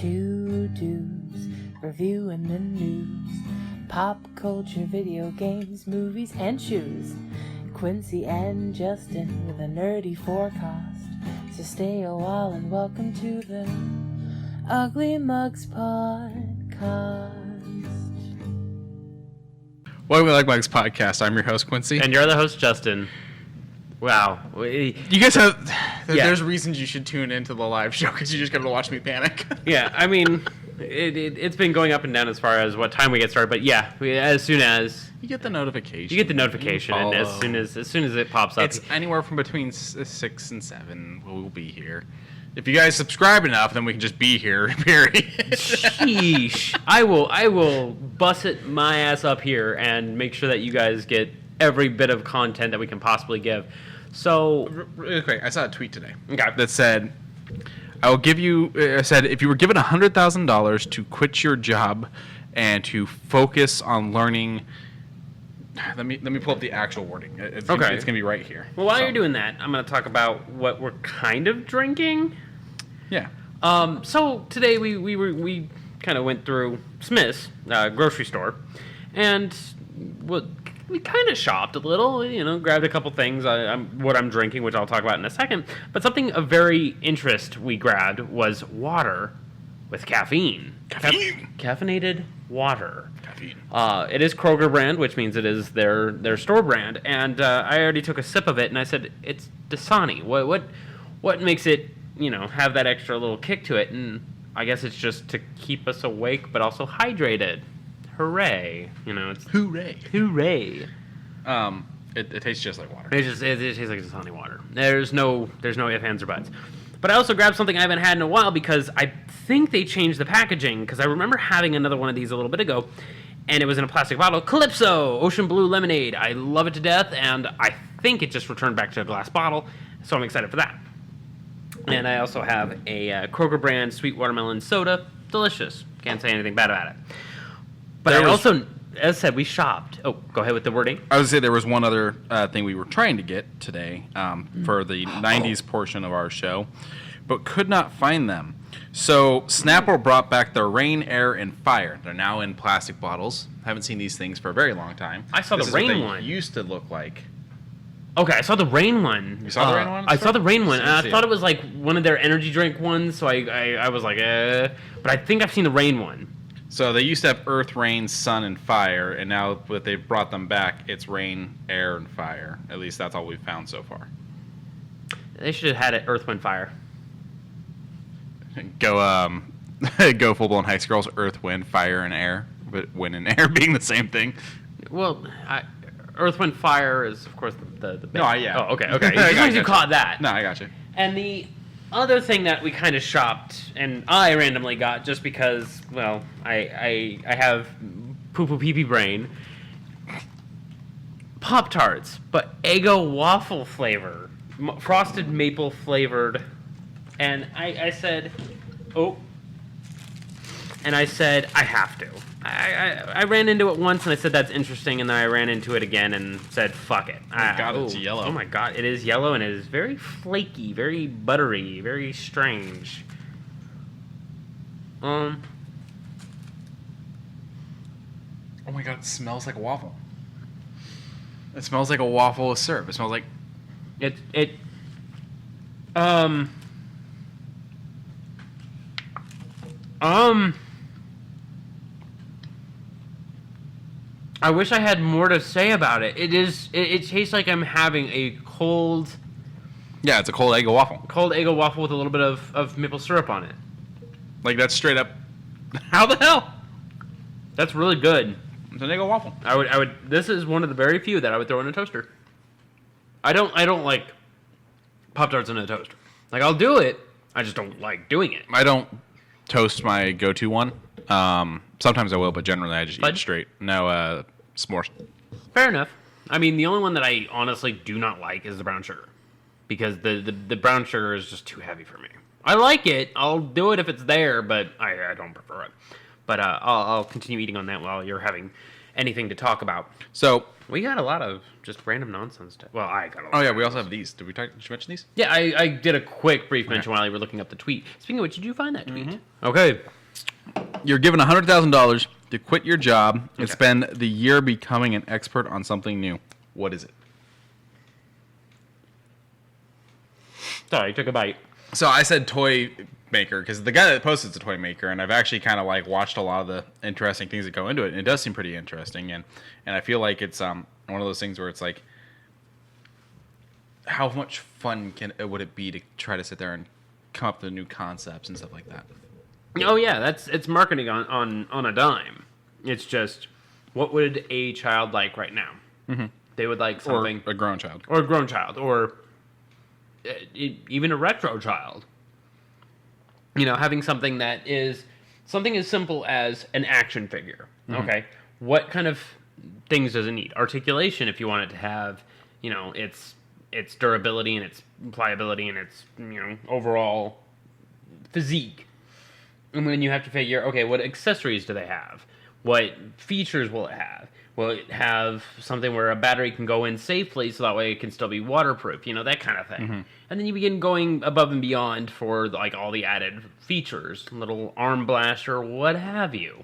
Two dudes reviewing the news, pop culture, video games, movies, and shoes. Quincey and Justin with a nerdy forecast. So stay a while and welcome to the Ugly Mugs Podcast. Welcome to the Mugs Podcast. I'm your host, Quincey. And you're the host, Justin. Wow. You guys have... There's reasons you should tune into the live show, because you just got to watch me panic. Yeah, I mean, it's been going up and down as far as what time we get started, but yeah, as soon as... You get the notification. You get the notification, and as soon as it pops up... It's anywhere from between 6 and 7. We'll be here. If you guys subscribe enough, then we can just be here, period. Sheesh. I will bust it my ass up here and make sure that you guys get every bit of content that we can possibly give. So... Really quick, I saw a tweet today. Okay. That said... I will give you. I said, if you were given $100,000 to quit your job and to focus on learning, let me pull up the actual wording. It's gonna be right here. Well, while you're doing that, I'm going to talk about what we're kind of drinking. Yeah. So today we kind of went through Smith's grocery store, and we kind of shopped a little, grabbed a couple things, what I'm drinking, which I'll talk about in a second. But something of very interest we grabbed was water with caffeine. Caffeinated water. Caffeine. It is Kroger brand, which means it is their store brand. And I already took a sip of it, and I said, it's Dasani. What makes it, have that extra little kick to it? And I guess it's just to keep us awake, but also hydrated. Hooray! It's hooray. It tastes just like water. It tastes like Dasani water. There's no ifs, ands, or buts. But I also grabbed something I haven't had in a while because I think they changed the packaging. Because I remember having another one of these a little bit ago, and it was in a plastic bottle. Calypso Ocean Blue Lemonade. I love it to death, and I think it just returned back to a glass bottle. So I'm excited for that. And I also have a Kroger brand sweet watermelon soda. Delicious. Can't say anything bad about it. But also, as I said, we shopped. Oh, go ahead with the wording. I was going to say there was one other thing we were trying to get today for the 90s portion of our show, but could not find them. So Snapple brought back their Rain, Air, and Fire. They're now in plastic bottles. Haven't seen these things for a very long time. I saw the Rain one. Used to look like. Okay, I saw the Rain one. You saw the Rain one? I saw the Rain one, and I thought it was like one of their energy drink ones, so I was like, But I think I've seen the Rain one. So they used to have Earth, Rain, Sun, and Fire, and now that they've brought them back, it's Rain, Air, and Fire. At least that's all we've found so far. They should have had it Earth, Wind, Fire. Go full-blown High Girls, Earth, Wind, Fire, and Air, but Wind and Air being the same thing. Well, Earth, Wind, Fire is, of course, the band. No, yeah. Oh, okay. As long as you caught that. No, I got you. And the other thing that we kind of shopped, and I randomly got just because, well, I have poo-pee brain, Pop-Tarts, but Eggo waffle flavor, frosted maple flavored, and I said, I have to. I ran into it once and I said that's interesting, and then I ran into it again and said fuck it. Oh my god, it's yellow. Oh my god, it is yellow and it is very flaky, very buttery, very strange. Oh my god, it smells like a waffle. It smells like a waffle with syrup. It smells like I wish I had more to say about it. It tastes like I'm having a cold... Yeah, it's a cold Eggo waffle. Cold Eggo waffle with a little bit of maple syrup on it. Like, that's straight up... How the hell? That's really good. It's an Eggo waffle. I would. This is one of the very few that I would throw in a toaster. I don't like Pop-Tarts in a toaster. Like, I'll do it. I just don't like doing it. I don't toast my go-to one. Sometimes I will, but generally I just eat it straight. No, s'mores. Fair enough. I mean, the only one that I honestly do not like is the brown sugar. Because the brown sugar is just too heavy for me. I like it. I'll do it if it's there, but I don't prefer it. But I'll continue eating on that while you're having anything to talk about. So We got a lot of just random nonsense. Well, I got a lot. Oh yeah, we also have these. Did you mention these? Yeah, I did a quick brief mention while you were looking up the tweet. Speaking of which, did you find that tweet? Okay. You're given $100,000 to quit your job and spend the year becoming an expert on something new. What is it? Sorry, I took a bite. So I said toy maker because the guy that posted is a toy maker, and I've actually kind of like watched a lot of the interesting things that go into it, and it does seem pretty interesting. And I feel like it's one of those things where it's like, how much fun would it be to try to sit there and come up with new concepts and stuff like that? Oh yeah, it's marketing on a dime. It's just, what would a child like right now? Mm-hmm. They would like something, or a grown child, or even a retro child. You know, having something that is something as simple as an action figure. Mm-hmm. Okay, what kind of things does it need? Articulation, if you want it to have, you know, its durability and its pliability and its, you know, overall physique. And then you have to figure, okay, what accessories do they have? What features will it have? Will it have something where a battery can go in safely so that way it can still be waterproof? You know, that kind of thing. Mm-hmm. And then you begin going above and beyond for like all the added features, little arm blaster, what have you.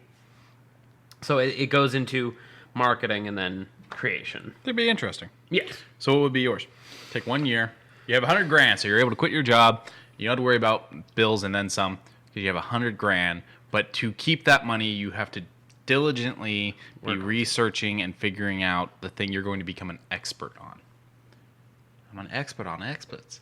So it goes into marketing and then creation. It'd be interesting. Yes. So what would be yours? Take 1 year. You have $100,000, so you're able to quit your job. You don't have to worry about bills and then some because you have $100,000. But to keep that money, you have to diligently be researching and figuring out the thing you're going to become an expert on. I'm an expert on experts.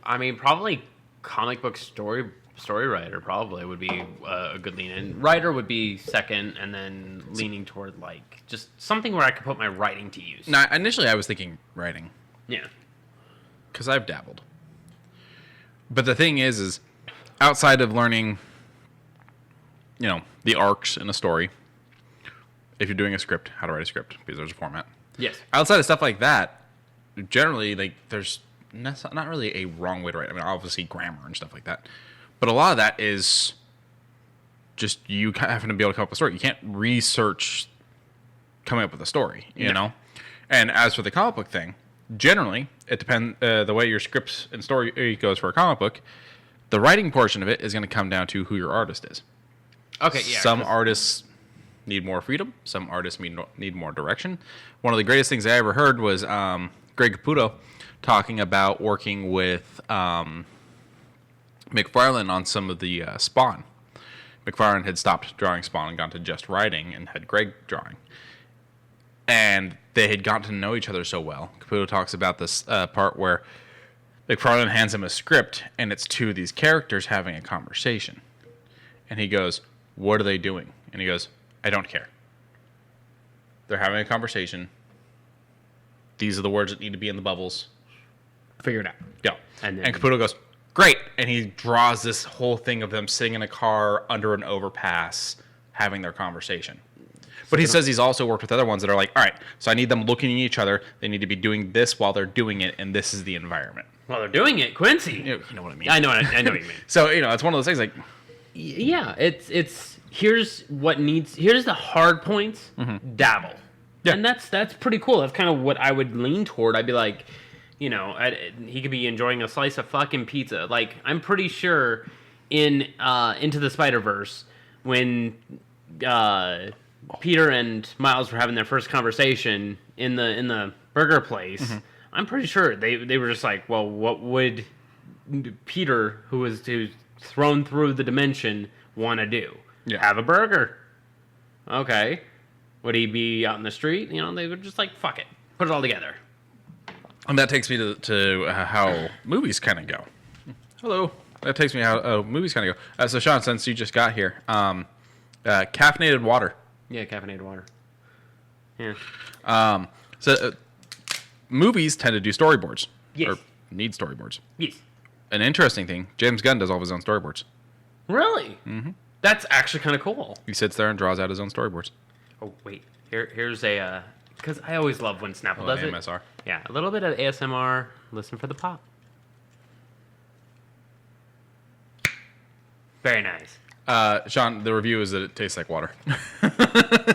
I mean, probably comic book story writer probably would be a good lean in. Writer would be second, and then leaning toward like just something where I could put my writing to use. Now, initially I was thinking writing. Yeah. Because I've dabbled. But the thing is outside of learning, you know, the arcs in a story, if you're doing a script, how to write a script, because there's a format. Yes. Outside of stuff like that, generally, like, there's not really a wrong way to write. I mean, obviously grammar and stuff like that. But a lot of that is just you having to be able to come up with a story. You can't research coming up with a story, you know? And as for the comic book thing, generally, it depends, the way your scripts and story goes for a comic book, the writing portion of it is going to come down to who your artist is. Okay, yeah. Some artists need more freedom. Some artists need more direction. One of the greatest things I ever heard was Greg Capullo talking about working with McFarlane on some of the Spawn. McFarlane had stopped drawing Spawn and gone to just writing and had Greg drawing. And they had gotten to know each other so well. Capullo talks about this part where McFarlane hands him a script, and it's two of these characters having a conversation. And he goes, "What are they doing?" And he goes, "I don't care. They're having a conversation. These are the words that need to be in the bubbles. Figure it out." Yeah. And Caputo goes, "Great." And he draws this whole thing of them sitting in a car under an overpass having their conversation. But he says he's also worked with other ones that are like, all right, so I need them looking at each other. They need to be doing this while they're doing it, and this is the environment. While they're doing it, Quincey. You know what I mean? I know what you mean. So, you know, it's one of those things like... Yeah, it's here's the hard points, dabble. Yeah. And that's pretty cool. That's kind of what I would lean toward. I'd be like, you know, he could be enjoying a slice of fucking pizza. Like, I'm pretty sure in Into the Spider-Verse, when Peter and Miles were having their first conversation in the burger place, I'm pretty sure they were just like, well, what would Peter, who was thrown through the dimension, want to do? Yeah. Have a burger. Okay. Would he be out in the street? You know, they were just like, fuck it. Put it all together. And that takes me to how movies kind of go. Hello. That takes me how movies kind of go. So, Sean, since you just got here, caffeinated water. Yeah, caffeinated water. Yeah. Movies tend to do storyboards. Yes. Or need storyboards. Yes. An interesting thing, James Gunn does all of his own storyboards. Really? Mm-hmm. That's actually kind of cool. He sits there and draws out his own storyboards. Oh, wait. Here's a... Because I always love when Snapple does it. AMSR. Yeah, a little bit of ASMR. Listen for the pop. Very nice. Sean, the review is that it tastes like water.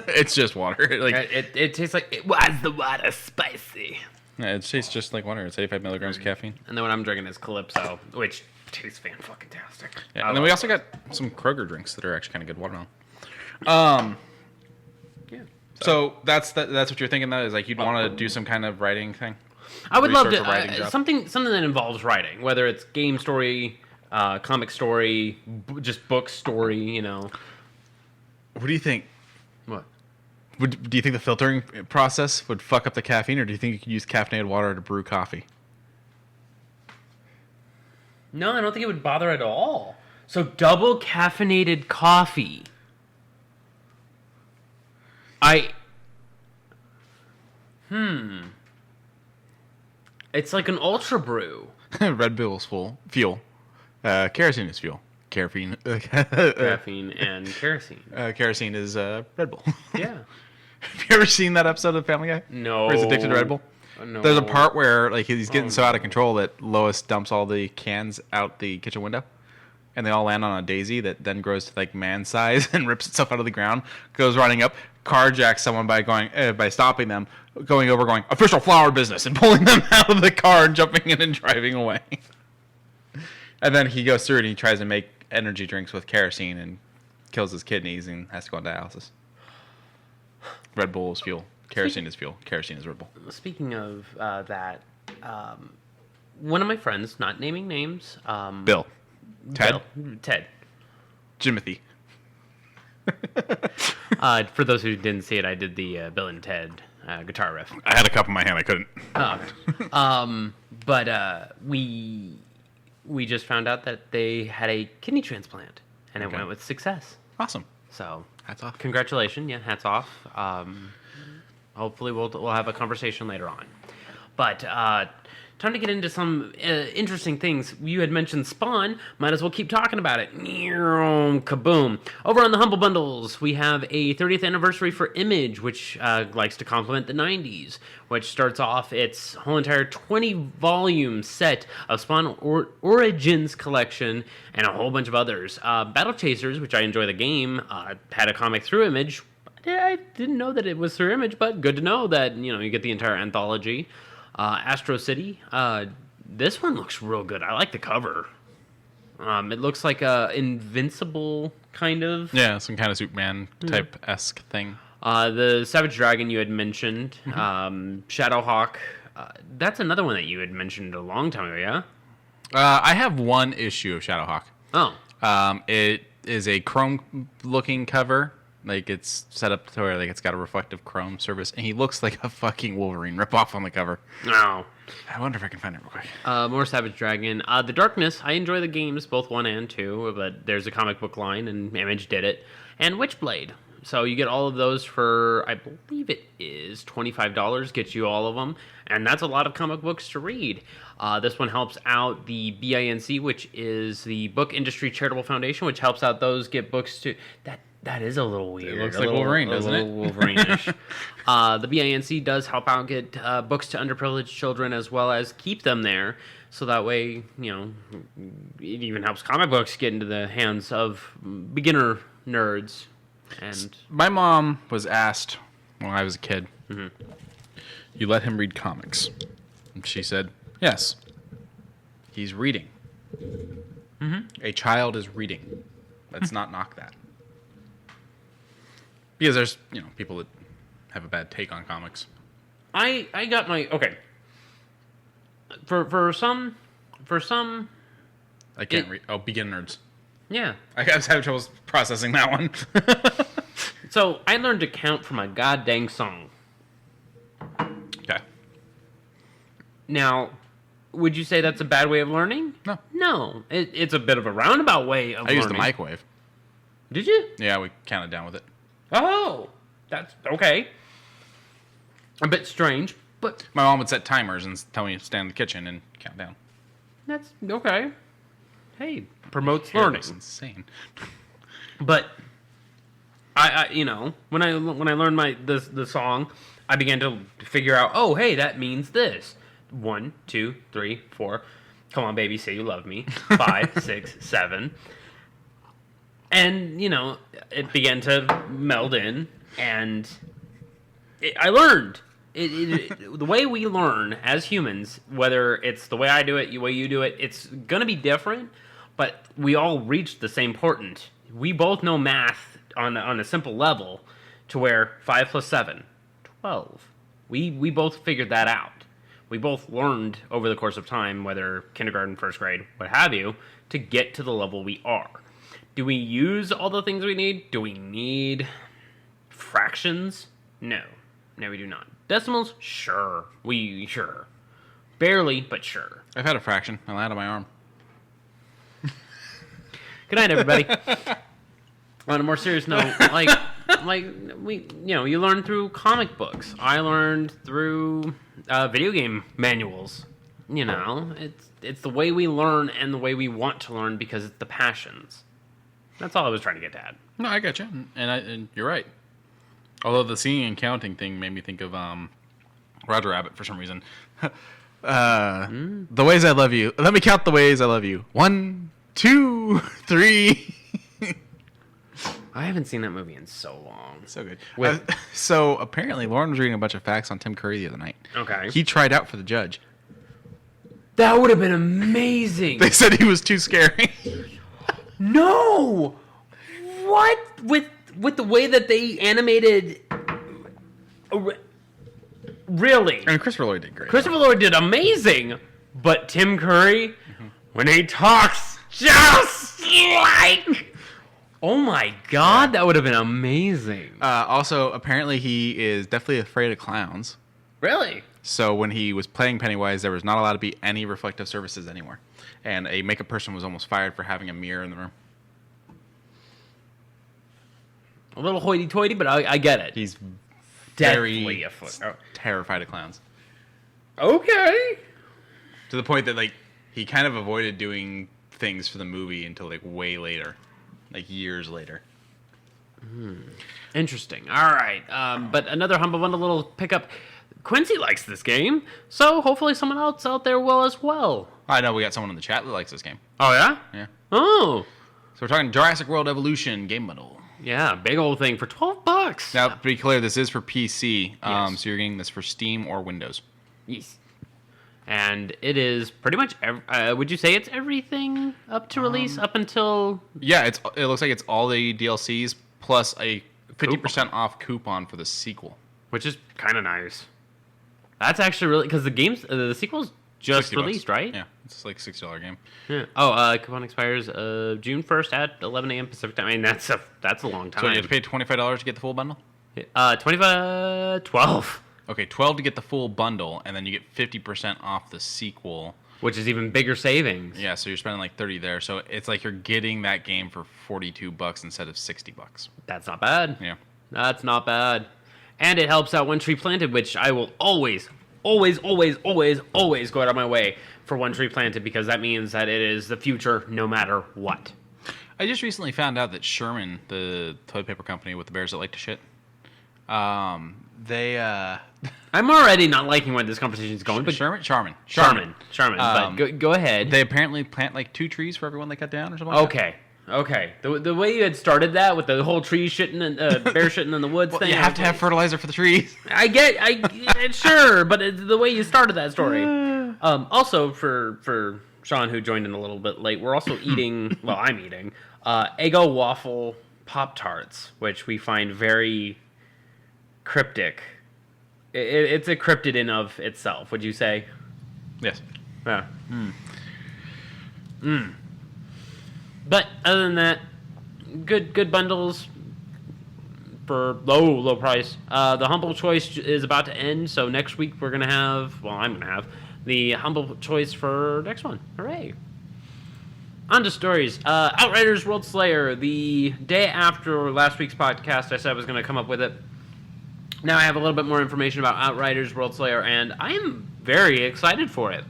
It's just water. Like it tastes like, was the water spicy? yeah, it tastes just like water. It's 85 milligrams of caffeine. And then what I'm drinking is Calypso, which tastes fan-fucking-tastic. Yeah, and then we also got some Kroger drinks that are actually kind of good watermelon. Yeah. So that's what you're thinking. That is like you'd want to do some kind of writing thing. I would love Research a writing to job. something that involves writing, whether it's game story, comic story, just book story. You know. What do you think? What? Do you think the filtering process would fuck up the caffeine, or do you think you could use caffeinated water to brew coffee? No, I don't think it would bother at all. So double caffeinated coffee. It's like an ultra brew. Red Bull is fuel. Kerosene is fuel. Caffeine. Caffeine and kerosene. Kerosene is Red Bull. Yeah. Have you ever seen that episode of Family Guy? No. Where he's addicted to Red Bull? No. There's a part where like he's getting so out of control that Lois dumps all the cans out the kitchen window, and they all land on a daisy that then grows to like man size and rips itself out of the ground. Goes running up, carjacks someone by stopping them, going over, going official flower business, and pulling them out of the car and jumping in and driving away. And then he goes through it and he tries to make energy drinks with kerosene and kills his kidneys and has to go on dialysis. Red Bull is fuel. Kerosene is fuel. Kerosene is Red Bull. Speaking of that, one of my friends, not naming names, Bill. Ted. Ted. Jimothy. For those who didn't see it, I did the Bill and Ted guitar riff. I had a cup in my hand. I couldn't. Oh, okay. But we just found out that they had a kidney transplant, and it went with success. Awesome. So Hats off. congratulations. Yeah, hats off. Hopefully we'll have a conversation later on. But time to get into some interesting things. You had mentioned Spawn. Might as well keep talking about it. Kaboom. Over on the Humble Bundles, we have a 30th anniversary for Image, which likes to compliment the 90s, which starts off its whole entire 20-volume set of Spawn Origins collection and a whole bunch of others. Battle Chasers, which I enjoy the game, had a comic through Image. I didn't know that it was through Image, but good to know that you get the entire anthology. Astro City. This one looks real good. I like the cover. It looks like a Invincible kind of. Yeah, some kind of Superman type-esque thing. The Savage Dragon you had mentioned. Shadowhawk. That's another one that you had mentioned a long time ago, yeah? I have one issue of Shadowhawk. Oh. It is a chrome-looking cover. Like, it's set up to where like it's got a reflective chrome surface, and he looks like a fucking Wolverine ripoff on the cover. No. I wonder if I can find it real quick. More Savage Dragon. The Darkness. I enjoy the games, both 1 and 2, but there's a comic book line, and Image did it. And Witchblade. So you get all of those for, I believe it is $25, gets you all of them. And that's a lot of comic books to read. This one helps out the BINC, which is the Book Industry Charitable Foundation, which helps out those get books to... That is a little weird. It looks like Wolverine, doesn't it? A little Wolverine-ish. The BINC does help out get books to underprivileged children as well as keep them there. So that way, it even helps comic books get into the hands of beginner nerds. And my mom was asked when I was a kid, you let him read comics? And she said, yes. He's reading. A child is reading. Let's not knock that. Because there's, people that have a bad take on comics. I got my... Okay. For some... I can't read... Oh, beginner nerds. Yeah. I was having trouble processing that one. So, I learned to count from a goddamn song. Okay. Now, would you say that's a bad way of learning? No. No. It's a bit of a roundabout way of learning. I used the microwave. Did you? Yeah, we counted down with it. Oh, that's okay. A bit strange, but... My mom would set timers and tell me to stand in the kitchen and count down. That's okay. Hey, promotes Hair learning. looks insane. But I when I learned the song, I began to figure out, oh, hey, that means this. 1, 2, 3, 4. Come on, baby, say you love me. 5, 6, 7. And, you know, it began to meld in, and I learned. The way we learn as humans, whether it's the way I do it, the way you do it, it's going to be different, but we all reach the same point. We both know math on a simple level to where 5 plus 7, 12. We both figured that out. We both learned over the course of time, whether kindergarten, first grade, what have you, to get to the level we are. Do we use all the things we need? Do we need fractions? No. No, we do not. Decimals? Sure. Sure. Barely, but sure. I've had a fraction. I landed on my arm. Good night, everybody. On a more serious note, you learn through comic books. I learned through video game manuals. You know, it's the way we learn and the way we want to learn because it's the passions. That's all I was trying to get to add. No, I got you, and you're right. Although the singing and counting thing made me think of Roger Rabbit for some reason. The ways I love you. Let me count the ways I love you. 1, 2, 3. I haven't seen that movie in so long. So good. So apparently Lauren was reading a bunch of facts on Tim Curry the other night. Okay. He tried out for the judge. That would have been amazing. They said he was too scary. No! What? With the way that they animated... Really? And Christopher Lloyd did great. Christopher Lloyd did amazing, but Tim Curry, when he talks just like... Oh my God, that would have been amazing. Also, apparently he is definitely afraid of clowns. Really? So when he was playing Pennywise, there was not allowed to be any reflective surfaces anywhere. And a makeup person was almost fired for having a mirror in the room. A little hoity-toity, but I get it. He's Definitely very terrified of clowns. Okay. To the point that, like, he kind of avoided doing things for the movie until, like, way later. Like, years later. Interesting. All right. But another Humble Bundle little pickup. Quincey likes this game, so hopefully someone else out there will as well. I know we got someone in the chat that likes this game. Oh, yeah? Yeah. Oh. So we're talking Jurassic World Evolution game bundle. Yeah, big old thing for $12. Now, to be clear, this is for PC, Yes. so you're getting this for Steam or Windows. Yes. And it is pretty much, would you say it's everything up to release, up until... Yeah, it looks like it's all the DLCs plus a 50% off coupon for the sequel. Which is kind of nice. That's actually really... Because the sequel's just released, right? Yeah, it's like a $60 game. Yeah. Oh, coupon expires June 1st at 11 a.m. Pacific time. I mean, that's a long time. So you have to pay $25 to get the full bundle? 12. Okay, $12 to get the full bundle, and then you get 50% off the sequel. Which is even bigger savings. Yeah, so you're spending like $30 there. So it's like you're getting that game for $42 instead of $60. That's not bad. Yeah. That's not bad. And it helps out One Tree Planted, which I will always go out of my way for One Tree Planted, because that means that it is the future no matter what. I just recently found out that Sherman, the toilet paper company with the bears that like to shit, I'm already not liking where this conversation is going, but Charmin. But go ahead. They apparently plant like 2 trees for everyone they cut down or something like that. Okay. The way you had started that with the whole tree shitting and bear shitting in the woods thing. You have to have fertilizer for the trees. I get sure, but the way you started that story. Also for Sean, who joined in a little bit late, we're also eating. Well, I'm eating Eggo waffle Pop-Tarts, which we find very cryptic. It's a cryptid in of itself. Would you say? Yes. Yeah. But other than that, good bundles for low price. The Humble Choice is about to end, so next week we're gonna have. Well, I'm gonna have the Humble Choice for next one. Hooray! On to stories. Outriders World Slayer. The day after last week's podcast, I said I was gonna come up with it. Now I have a little bit more information about Outriders World Slayer, and I am very excited for it.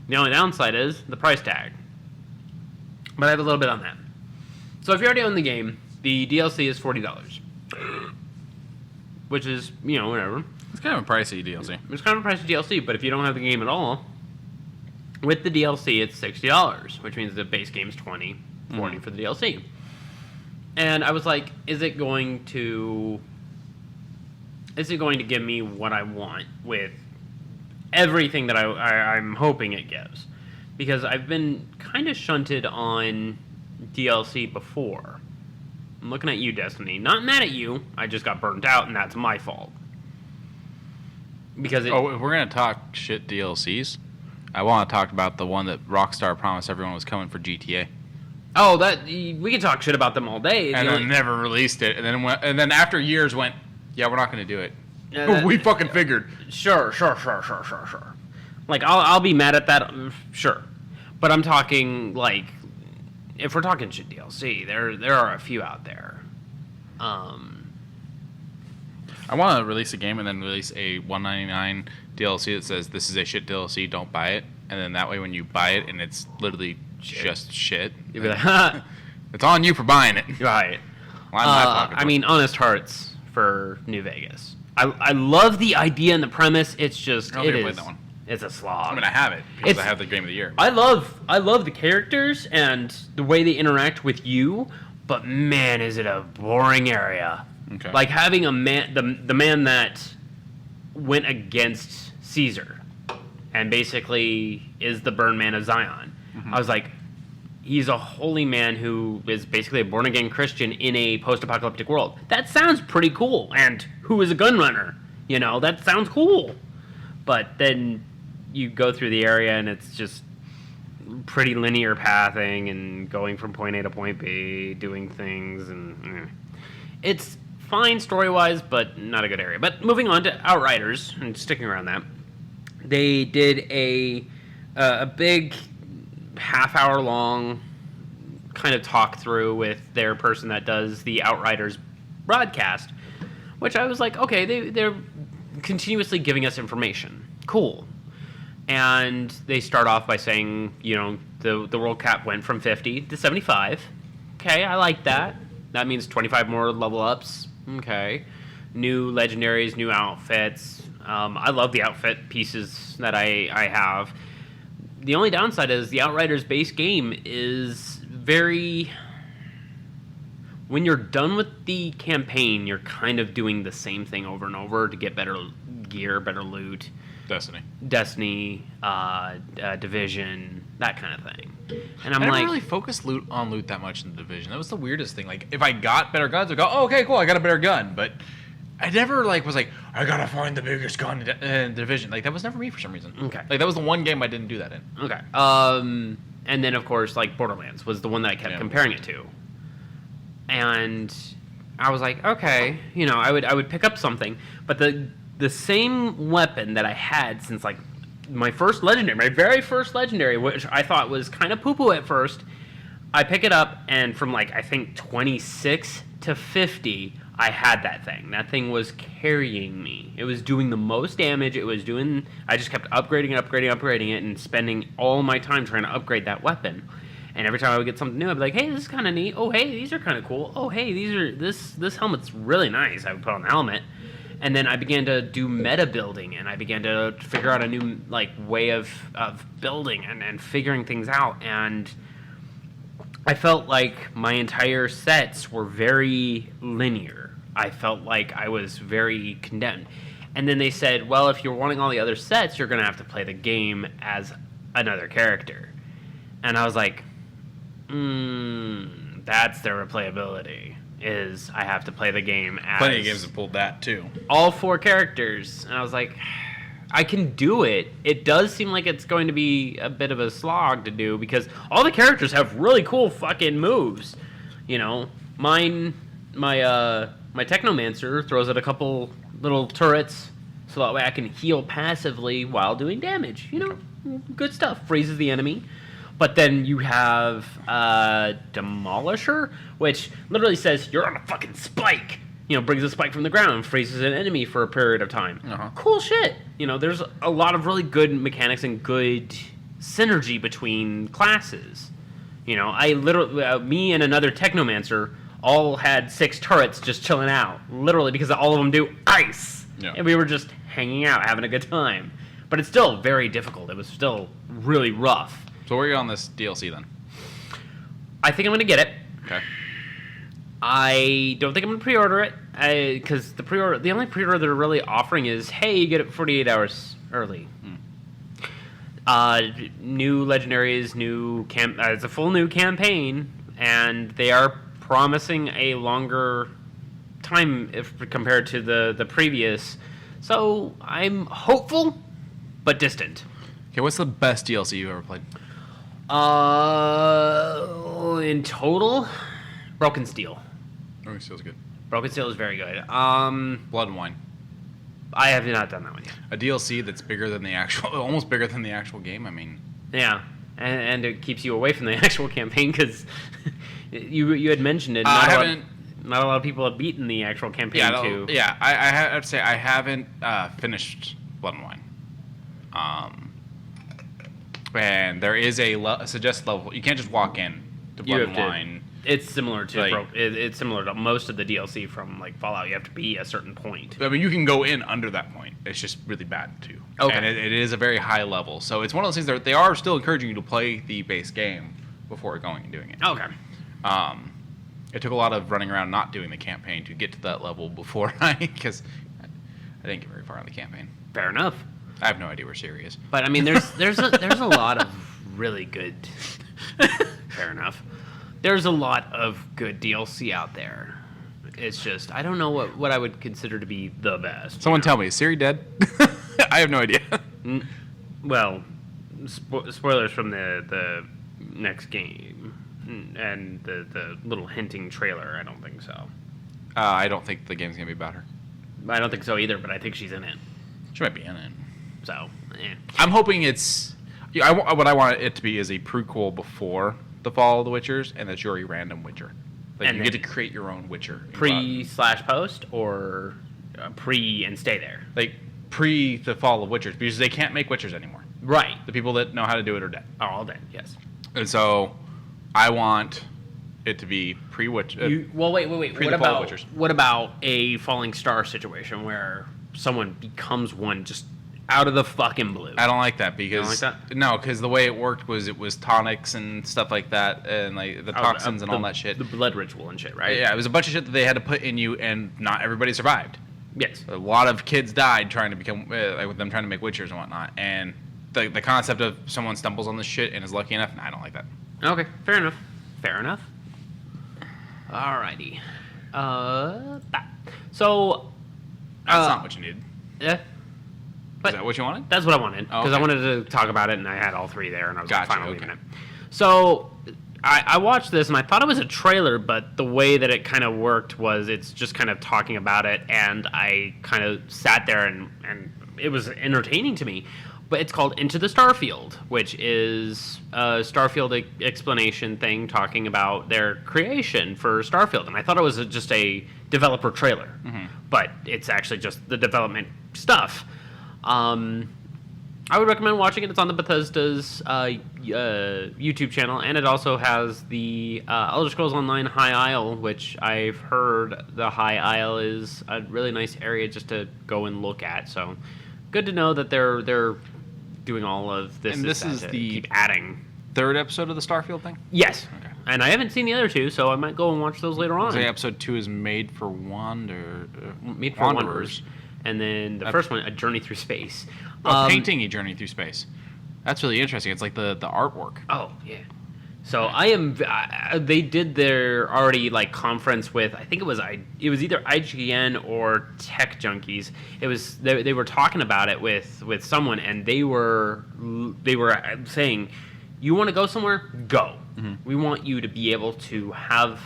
The only downside is the price tag. But I have a little bit on that. So if you already own the game, the DLC is $40. Which is, whatever. It's kind of a pricey DLC. It's kind of a pricey DLC, but if you don't have the game at all, with the DLC it's $60, which means the base game's $20, $40 for the DLC. And I was like, is it going to give me what I want with everything that I'm hoping it gives? Because I've been kind of shunted on DLC before. I'm looking at you, Destiny. Not mad at you. I just got burnt out, and that's my fault. Because if we're gonna talk shit DLCs, I want to talk about the one that Rockstar promised everyone was coming for GTA. Oh, that we can talk shit about them all day. And then never released it, and then after years went, yeah, we're not gonna do it. We fucking figured. Sure. Like I'll be mad at that, sure. But I'm talking like, if we're talking shit DLC, there are a few out there. I want to release a game and then release a $1.99 DLC that says this is a shit DLC, don't buy it, and then that way when you buy it and it's literally just shit, you'll be like, it's on you for buying it. Right. I mean, honest hearts for New Vegas. I love the idea and the premise. It's just played that one. It's a slog. I mean, I have it because I have the Game of the Year. I love the characters and the way they interact with you, but man, is it a boring area. Okay. Like having a man, the man that went against Caesar, and basically is the burn man of Zion. Mm-hmm. I was like, he's a holy man who is basically a born again Christian in a post-apocalyptic world. That sounds pretty cool. And who is a gun runner? You know, that sounds cool. But then you go through the area and it's just pretty linear pathing and going from point A to point B, doing things, and it's fine story-wise, but not a good area. But moving on to Outriders and sticking around that, they did a big half-hour-long kind of talk through with their person that does the Outriders broadcast, which I was like, okay, they're continuously giving us information. Cool. And they start off by saying, you know, the world cap went from 50 to 75. Okay, I like that. That means 25 more level ups. Okay. New legendaries, new outfits. I love the outfit pieces that I have. The only downside is the Outriders base game is very... When you're done with the campaign, you're kind of doing the same thing over and over to get better gear, better loot. Destiny, Division, that kind of thing. And I didn't really focus on loot that much in the Division. That was the weirdest thing. Like, if I got better guns, I'd go, oh, okay, cool, I got a better gun. But I never, was like, I gotta find the biggest gun in the Division. Like, that was never me for some reason. Okay. Like, that was the one game I didn't do that in. Okay. And then, of course, Borderlands was the one that I kept comparing it to. And I was like, okay, you know, I would pick up something. But the same weapon that I had since, my first legendary, my very first legendary, which I thought was kind of poo-poo at first, I pick it up, and from, I think 26 to 50, I had that thing. That thing was carrying me. It was doing the most damage. I just kept upgrading it, and spending all my time trying to upgrade that weapon. And every time I would get something new, I'd be like, hey, this is kind of neat. Oh, hey, these are kind of cool. Oh, hey, this helmet's really nice. I would put on the helmet. And then I began to do meta building, and I began to figure out a new way of building and figuring things out. And I felt like my entire sets were very linear. I felt like I was very condemned. And then they said, well, if you're wanting all the other sets, you're going to have to play the game as another character. And I was like, that's their replayability. Is I have to play the game as... Plenty of games have pulled that, too. All 4 characters. And I was like, I can do it. It does seem like it's going to be a bit of a slog to do, because all the characters have really cool fucking moves. You know, my Technomancer throws out a couple little turrets, so that way I can heal passively while doing damage. You know, good stuff. Freezes the enemy. But then you have Demolisher, which literally says, you're on a fucking spike. You know, brings a spike from the ground and freezes an enemy for a period of time. Uh-huh. Cool shit. You know, there's a lot of really good mechanics and good synergy between classes. You know, I literally, me and another Technomancer all had 6 turrets just chilling out. Literally, because all of them do ice. Yeah. And we were just hanging out, having a good time. But it's still very difficult. It was still really rough. So where are you on this DLC then? I think I'm going to get it. Okay. I don't think I'm gonna pre-order it because the only pre-order they're really offering is, hey, you get it 48 hours early. New legendaries, it's a full new campaign, and they are promising a longer time if compared to the previous. So I'm hopeful, but distant. Okay, what's the best DLC you've ever played? In total, Broken Steel. Broken Steel's good. Broken Steel is very good. Blood and Wine. I have not done that one yet. A DLC that's bigger than the actual, almost bigger than the actual game. I mean, yeah, and it keeps you away from the actual campaign because you had mentioned it. Not a lot of people have beaten the actual campaign too. Yeah, I have to say I haven't finished Blood and Wine. And there is a suggested level. You can't just walk in to Blood and Wine. It's similar to it's similar to most of the DLC from like Fallout. You have to be a certain point. I mean, you can go in under that point. It's just really bad too. Okay. And it is a very high level. So it's one of those things that they are still encouraging you to play the base game before going and doing it. Okay. It took a lot of running around not doing the campaign to get to that level before because I didn't get very far in the campaign. Fair enough. I have no idea where Siri is. But I mean, there's a lot of really good. Fair enough. There's a lot of good DLC out there. It's just I don't know what I would consider to be the best. Someone tell me, is Siri dead? I have no idea. Well, spoilers from the next game and the little hinting trailer. I don't think so. I don't think the game's gonna be about her. I don't think so either. But I think she's in it. She might be in it. So, I'm hoping it's. What I want it to be is a prequel before the Fall of the Witchers, and that you're a random Witcher. Like you get to create your own Witcher. Pre/post or pre and stay there. Like pre the Fall of Witchers, because they can't make Witchers anymore. Right. The people that know how to do it are dead. Are all dead. Yes. And so, I want it to be pre-Witcher. Well, wait. What about a falling star situation where someone becomes one just out of the fucking blue? I don't like that because you don't like that? No, because the way it worked was tonics and stuff like that, and like the toxins and all that shit. The blood ritual and shit, right? Yeah, it was a bunch of shit that they had to put in you, and not everybody survived. Yes, a lot of kids died trying to become with them trying to make Witchers and whatnot, and the concept of someone stumbles on this shit and is lucky enough. I don't like that. Okay, fair enough. Alrighty. So that's not what you needed. Yeah. But is that what you wanted? That's what I wanted because I wanted to talk about it, and I had all three there, and I was finally leaving it. So I watched this, and I thought it was a trailer, but the way that it kind of worked was it's just kind of talking about it, and I kind of sat there, and it was entertaining to me. But it's called Into the Starfield, which is a Starfield explanation thing talking about their creation for Starfield. And I thought it was just a developer trailer, but it's actually just the development stuff. I would recommend watching it. It's on the Bethesda's YouTube channel, and it also has the Elder Scrolls Online High Isle, which I've heard the High Isle is a really nice area just to go and look at. So good to know that they're doing all of this. And this is the keep adding third episode of the Starfield thing? Yes. Okay. And I haven't seen the other two, so I might go and watch those later on. So episode 2 is Made for Wanderers. And then the first one, A Journey Through Space. Painting A Journey Through Space. That's really interesting. It's like the artwork. Oh, yeah. So they did their already like conference with, I think it was either IGN or Tech Junkies. They were talking about it with someone, and they were saying, you want to go somewhere? Go. Mm-hmm. We want you to be able to have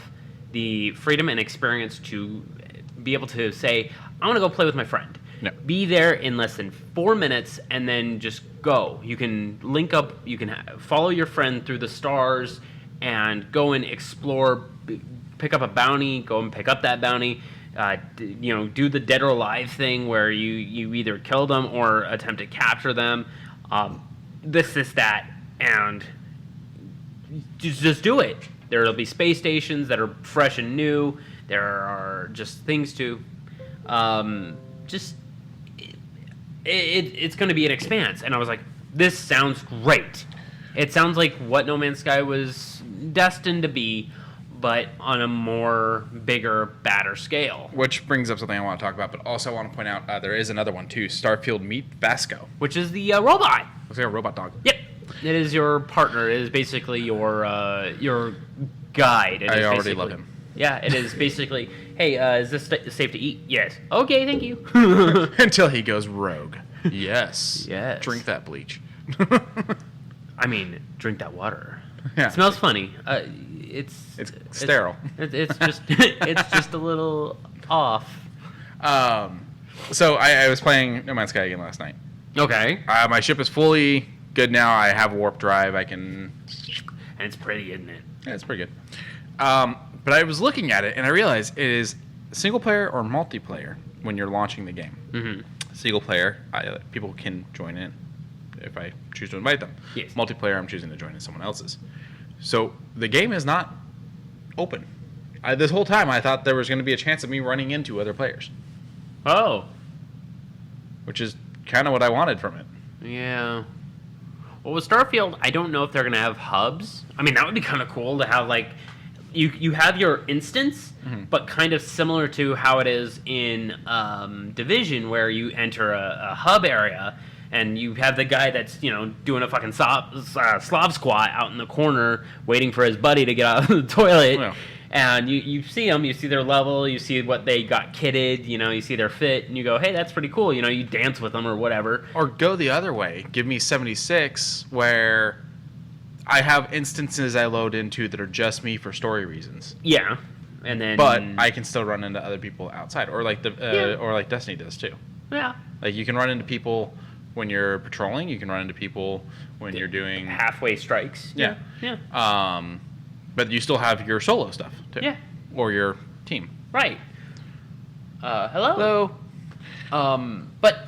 the freedom and experience to be able to say, I want to go play with my friend. No. Be there in less than 4 minutes, and then just go. You can link up. You can follow your friend through the stars and go and explore. Pick up a bounty. Go and pick up that bounty. Do the dead or alive thing where you either kill them or attempt to capture them. This, that, and just do it. There'll be space stations that are fresh and new. There are just things to it's going to be an expanse. And I was like, this sounds great. It sounds like what No Man's Sky was destined to be, but on a more bigger, badder scale. Which brings up something I want to talk about, but also I want to point out there is another one too, Starfield Meet Vasco. Which is the robot. Looks like a robot dog. Yep. It is your partner. It is basically your guide. I already love him. Yeah, it is basically, hey, is this safe to eat? Yes. Okay, thank you. Until he goes rogue. Yes. Yes. Drink that bleach. I mean, drink that water. Yeah. It smells funny. It's sterile. It's just it's just a little off. So I was playing No Man's Sky again last night. Okay. My ship is fully good now. I have warp drive. I can. And it's pretty, isn't it? Yeah, it's pretty good. But I was looking at it and I realized it is single player or multiplayer when you're launching the game. Mm-hmm. Single player, people can join in if I choose to invite them. Yes. Multiplayer, I'm choosing to join in someone else's. So the game is not open. This whole time I thought there was going to be a chance of me running into other players. Oh. Which is kind of what I wanted from it. Yeah. Well, with Starfield, I don't know if they're going to have hubs. I mean, that would be kind of cool to have, like, you have your instance, but kind of similar to how it is in Division, where you enter a hub area, and you have the guy that's, doing a fucking Slav squat out in the corner, waiting for his buddy to get out of the toilet. Yeah. And you see them, you see their level, you see what they got kitted, you see their fit, and you go, hey, that's pretty cool. You dance with them or whatever. Or go the other way. Give me 76, where I have instances I load into that are just me for story reasons. Yeah, and then. But I can still run into other people outside, or like or like Destiny does too. Yeah. Like you can run into people when you're patrolling. You can run into people when you're doing halfway strikes. Yeah. Yeah. But you still have your solo stuff too. Yeah. Or your team. Right. Hello. But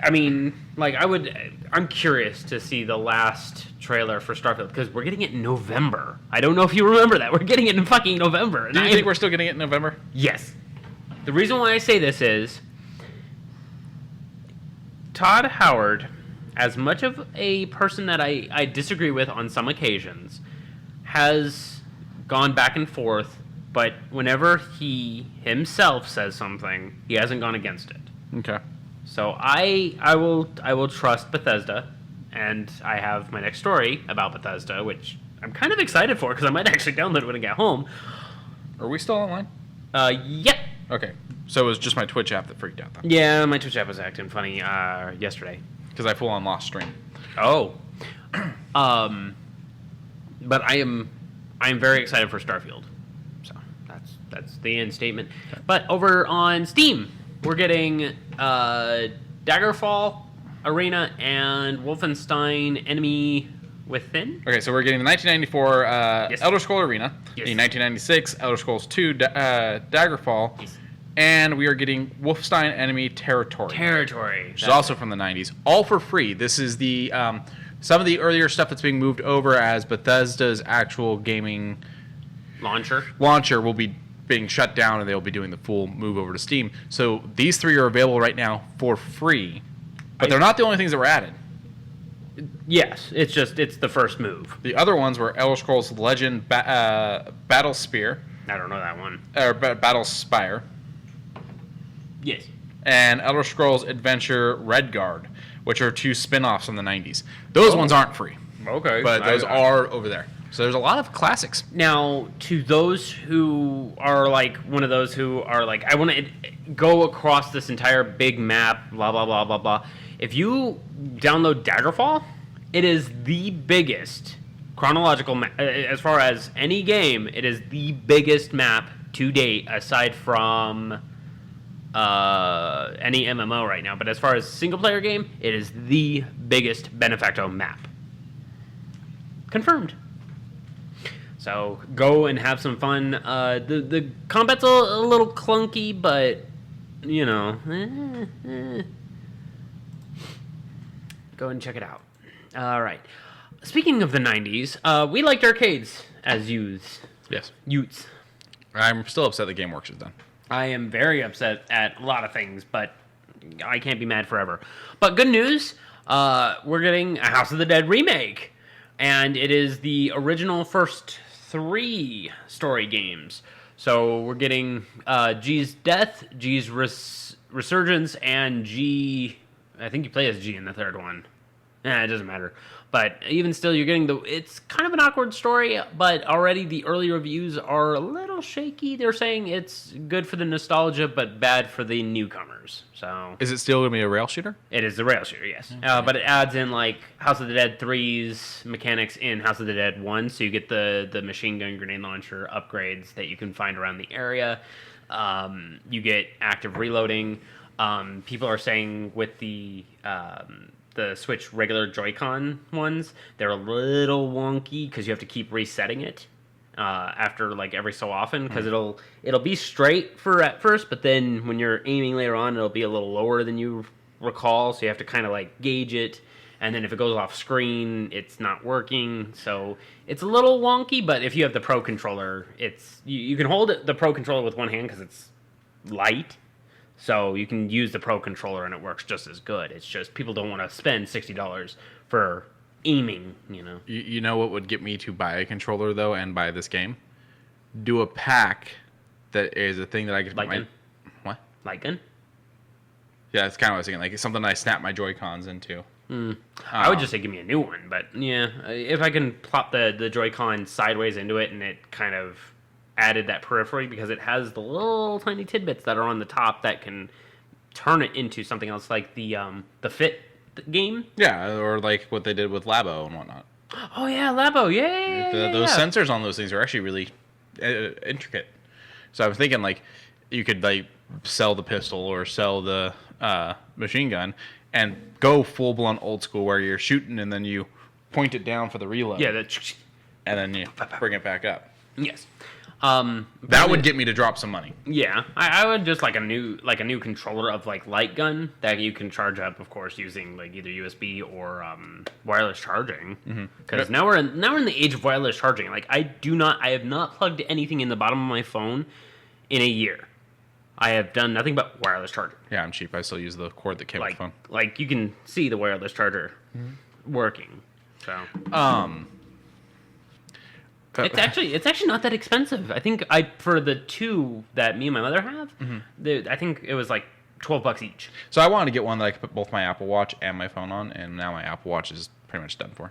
I mean, like, I'm curious to see the last trailer for Starfield, because we're getting it in November. I don't know if you remember that. We're getting it in fucking November. Do you think we're still getting it in November? Yes. The reason why I say this is Todd Howard, as much of a person that I disagree with on some occasions, has gone back and forth, but whenever he himself says something, he hasn't gone against it. Okay. So I will trust Bethesda, and I have my next story about Bethesda, which I'm kind of excited for because I might actually download it when I get home. Are we still online? Yep. Okay. So it was just my Twitch app that freaked out then. Yeah, my Twitch app was acting funny yesterday. Because I full on lost stream. Oh. But I'm very excited for Starfield. So that's the end statement. Okay. But over on Steam, we're getting Daggerfall Arena and Wolfenstein Enemy Within. Okay, so we're getting the 1994 Yes. Elder Scrolls Arena, Yes. the 1996 Elder Scrolls 2 Daggerfall, Yes. and we are getting Wolfenstein Enemy Territory. Which is also from the 90s, all for free. This is the some of the earlier stuff that's being moved over as Bethesda's actual gaming launcher will be being shut down, and they'll be doing the full move over to Steam. So these three are available right now for free, but they're not the only things that were added. Yes, it's the first move. The other ones were Elder Scrolls Legend Battle Spear. I don't know that one. Or Battle Spire. Yes. And Elder Scrolls Adventure Redguard, which are two spin-offs from the 90s. Those ones aren't free. Okay. But those are over there. So there's a lot of classics. Now, to those who are like one of those who are like, I want to go across this entire big map, blah, blah, blah, blah, blah. If you download Daggerfall, it is the biggest chronological map. As far as any game, it is the biggest map to date, aside from any MMO right now. But as far as single-player game, it is the biggest Benefacto map. Confirmed. So go and have some fun. The combat's a little clunky, but, you know, go and check it out. All right. Speaking of the 90s, we liked arcades as youths. Yes. Utes. I'm still upset that GameWorks is done. I am very upset at a lot of things, but I can't be mad forever. But good news, we're getting a House of the Dead remake. And it is the original first 3 story games. So we're getting G's Death, G's Resurgence, and G... I think you play as G in the third one. It doesn't matter. But even still, you're getting it's kind of an awkward story, but already the early reviews are a little shaky. They're saying it's good for the nostalgia, but bad for the newcomers. So Is it still going to be a rail shooter? it is the rail shooter, yes. But it adds in like House of the Dead 3's mechanics in House of the Dead 1, so you get the machine gun grenade launcher upgrades that you can find around the area. You get active reloading. People are saying with the Switch regular Joy-Con ones, they're a little wonky because you have to keep resetting it after like every so often, because it'll be straight at first, but then when you're aiming later on, it'll be a little lower than you recall, so you have to kind of like gauge it, and then if it goes off screen, it's not working. So it's a little wonky, but if you have the Pro Controller, you can hold the Pro Controller with one hand because it's light. So you can use the Pro Controller and it works just as good. It's just people don't want to spend $60 for aiming, you know. You know what would get me to buy a controller, though, and buy this game? Do a pack that is a thing that I could... Light gun? What? Light gun? Yeah, that's kind of what I was thinking. Like, it's something I snap my Joy-Cons into. I would just say give me a new one, but yeah. If I can plop the Joy-Con sideways into it and it kind of... added that periphery, because it has the little tiny tidbits that are on the top that can turn it into something else, like the Fit game. Yeah, or like what they did with Labo and whatnot. Oh yeah, Labo, yeah. Those sensors on those things are actually really intricate. So I was thinking like you could like sell the pistol or sell the machine gun and go full blown old school where you're shooting and then you point it down for the reload. Yeah, and then you bring it back up. Yes. That would get me to drop some money. Yeah, I would just like a new controller of like light gun that you can charge up, of course, using like either USB or wireless charging. Because now we're in the age of wireless charging. Like I have not plugged anything in the bottom of my phone in a year. I have done nothing but wireless charging. Yeah, I'm cheap. I still use the cord that came with the phone. Like you can see the wireless charger working. So it's actually not that expensive. I think for the two that me and my mother have, I think it was like $12 each. So I wanted to get one that I could put both my Apple Watch and my phone on, and now my Apple Watch is pretty much done for.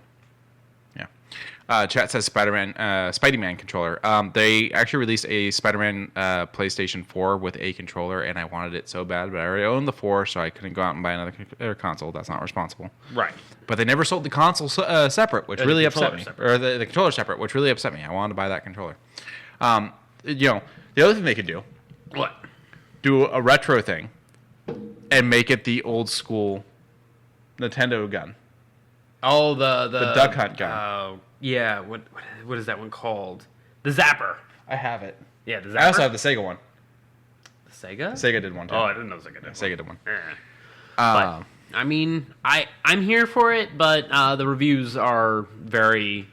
Yeah. Chat says Spidey-Man controller. They actually released a Spider-Man PlayStation 4 with a controller, and I wanted it so bad, but I already owned the 4, so I couldn't go out and buy another console. That's not responsible. Right. But they never sold the console separate, which really upset me. Or the controller separate, which really upset me. I wanted to buy that controller. The other thing they could do... What? Do a retro thing and make it the old school Nintendo gun. Oh, the Duck Hunt gun. Yeah, what is that one called? The Zapper. I have it. Yeah, the Zapper. I also have the Sega one. The Sega? Sega did one too. Oh, I didn't know Sega did one. Sega did one. But, I mean, I'm here for it, but the reviews are very...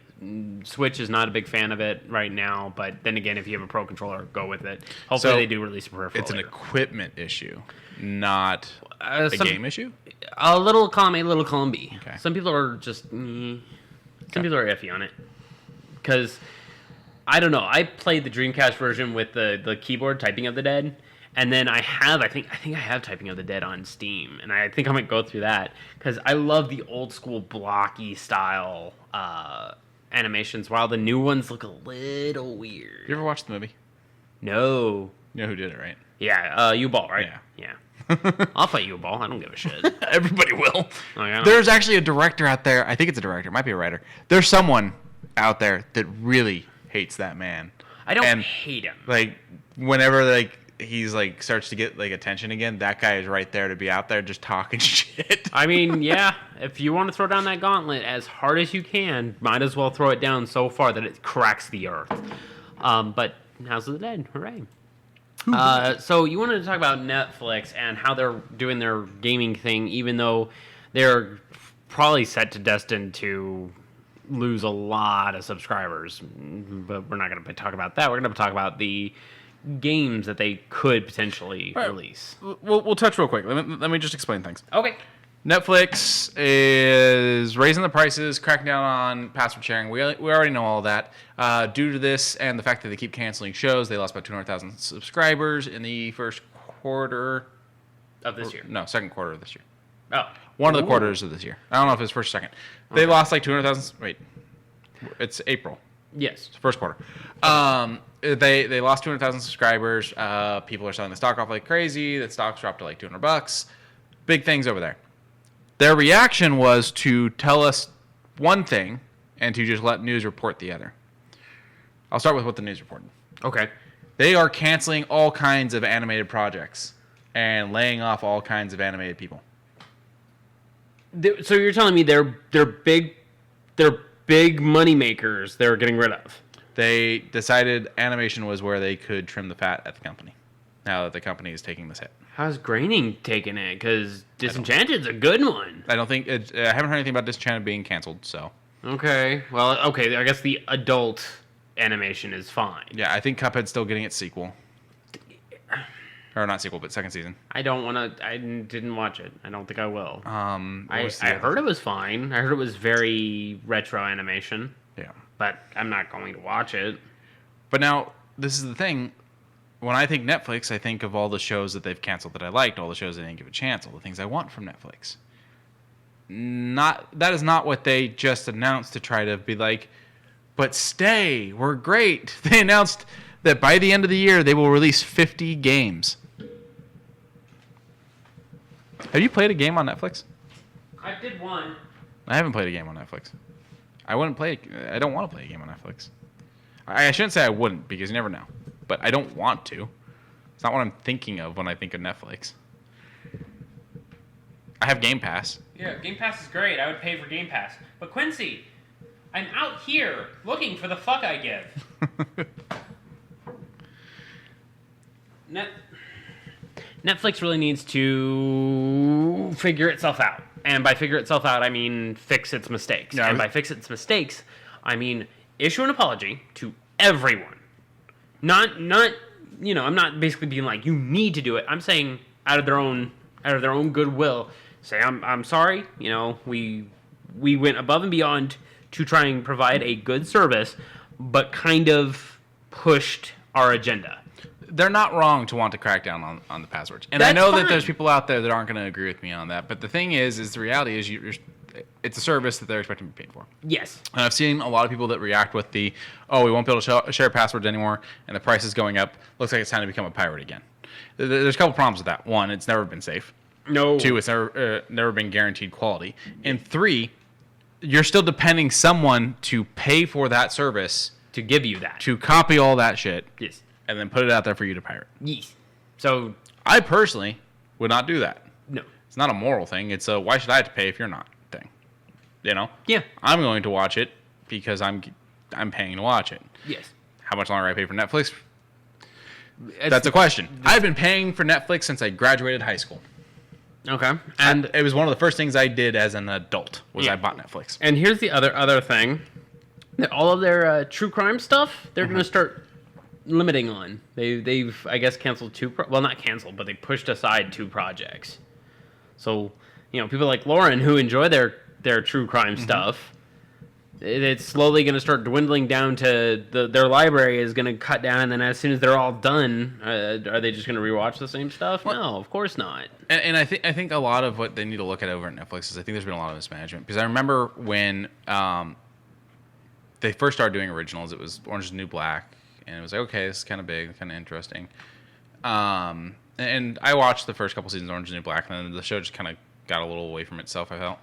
Switch is not a big fan of it right now, but then again, if you have a Pro Controller, go with it. Hopefully they do release a peripheral. It's an equipment issue, not a game issue? A little column A, little column B. Okay. Some people are just... Some people are iffy on it. Because, I don't know, I played the Dreamcast version with the keyboard, Typing of the Dead, and then I think I have Typing of the Dead on Steam, and I think I might go through that, because I love the old school blocky style animations, while the new ones look a little weird. You ever watched the movie? No. You know who did it, right? Yeah, U-Ball, right? Yeah. I'll fight U-Ball. I don't give a shit. Everybody will. Like, There's actually a director out there. I think it's a director. It might be a writer. There's someone out there that really hates that man. I don't hate him. Like, whenever he's starts to get attention again, that guy is right there to be out there just talking shit. I mean, yeah, if you want to throw down that gauntlet as hard as you can, might as well throw it down so far that it cracks the earth. But House of the Dead, hooray. So you wanted to talk about Netflix and how they're doing their gaming thing, even though they're probably set to destined to lose a lot of subscribers. But we're not going to talk about that. We're going to talk about the games that they could potentially release. We'll touch real quick. Let me just explain things. Okay. Netflix is raising the prices, cracking down on password sharing. We already know all that. Due to this and the fact that they keep canceling shows, they lost about 200,000 subscribers in the first quarter of this year. No, second quarter of this year. Oh, one of the quarters of this year. I don't know if it's first or second. They lost like 200,000. Wait, it's April. Yes, it's first quarter. They lost 200,000 subscribers. People are selling the stock off like crazy. The stock's dropped to like $200. Big things over there. Their reaction was to tell us one thing and to just let news report the other. I'll start with what the news reported. Okay. They are canceling all kinds of animated projects and laying off all kinds of animated people. So you're telling me they're big money makers they're getting rid of? They decided animation was where they could trim the fat at the company. Now that the company is taking this hit. How's Groening taking it? Because Disenchanted's a good one. I don't think I haven't heard anything about Disenchanted being canceled. So okay, well, okay. I guess the adult animation is fine. Yeah, I think Cuphead's still getting its sequel, or not sequel, but second season. I don't want to. I didn't watch it. I don't think I will. I heard it was fine. I heard it was very retro animation. Yeah, but I'm not going to watch it. But now this is the thing. When I think Netflix, I think of all the shows that they've canceled that I liked, all the shows they didn't give a chance, all the things I want from Netflix. That is not what they just announced to try to be like, but stay, we're great. They announced that by the end of the year, they will release 50 games. Have you played a game on Netflix? I did one. I haven't played a game on Netflix. I don't want to play a game on Netflix. I shouldn't say I wouldn't, because you never know. But I don't want to. It's not what I'm thinking of when I think of Netflix. I have Game Pass. Yeah, Game Pass is great. I would pay for Game Pass. But Quincey, I'm out here looking for the fuck I give. Netflix really needs to figure itself out. And by figure itself out, I mean fix its mistakes. Yeah, and by fix its mistakes, I mean issue an apology to everyone. Not, I'm not basically being like, you need to do it. I'm saying out of their own goodwill, say, I'm sorry, we went above and beyond to try and provide a good service, but kind of pushed our agenda. They're not wrong to want to crack down on the passwords. And That's I know fine. that there's people out there that aren't going to agree with me on that. But the thing is the reality is it's a service that they're expecting to be paid for. Yes. And I've seen a lot of people that react with we won't be able to share passwords anymore, and the price is going up. Looks like it's time to become a pirate again. There's a couple problems with that. One, it's never been safe. No. Two, it's never been guaranteed quality. And three, you're still depending someone to pay for that service. To give you that. To copy all that shit. Yes. And then put it out there for you to pirate. Yes. So I personally would not do that. No. It's not a moral thing. It's a why should I have to pay if you're not thing. Yeah. I'm going to watch it because I'm paying to watch it. Yes. How much longer I pay for Netflix? That's a question. I've been paying for Netflix since I graduated high school. Okay. And it was one of the first things I did as an adult was I bought Netflix. And here's the other thing. All of their true crime stuff, they're going to start limiting on. They've I guess canceled not canceled, but they pushed aside 2 projects. So, people like Lauren who enjoy their true crime stuff, it's slowly going to start dwindling down to their library is going to cut down, and then as soon as they're all done, are they just going to rewatch the same stuff? Well, no, of course not. And I think a lot of what they need to look at over at Netflix is I think there's been a lot of mismanagement, because I remember when they first started doing originals, it was Orange is the New Black, and it was like, okay, this is kind of big, kind of interesting. And I watched the first couple seasons of Orange is the New Black, and then the show just kind of got a little away from itself, I felt.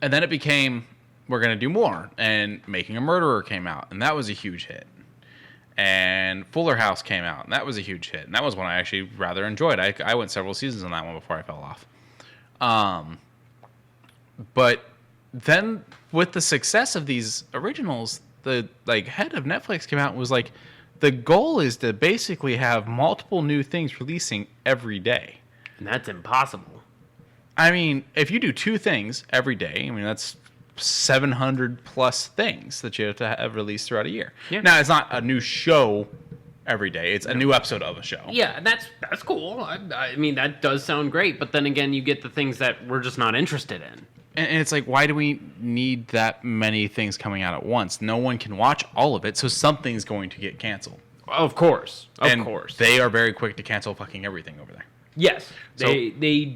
And then it became, we're going to do more. And Making a Murderer came out, and that was a huge hit. And Fuller House came out, and that was a huge hit. And that was one I actually rather enjoyed. I went several seasons on that one before I fell off. But then with the success of these originals, the head of Netflix came out and was like, the goal is to basically have multiple new things releasing every day. And that's impossible. I mean, if you do 2 things every day, I mean, that's 700 plus things that you have to have released throughout a year. Yeah. Now, it's not a new show every day. It's a new episode of a show. Yeah, that's cool. I mean, that does sound great. But then again, you get the things that we're just not interested in. And it's like, why do we need that many things coming out at once? No one can watch all of it, so something's going to get canceled. Of course. Of course. They are very quick to cancel fucking everything over there. Yes. They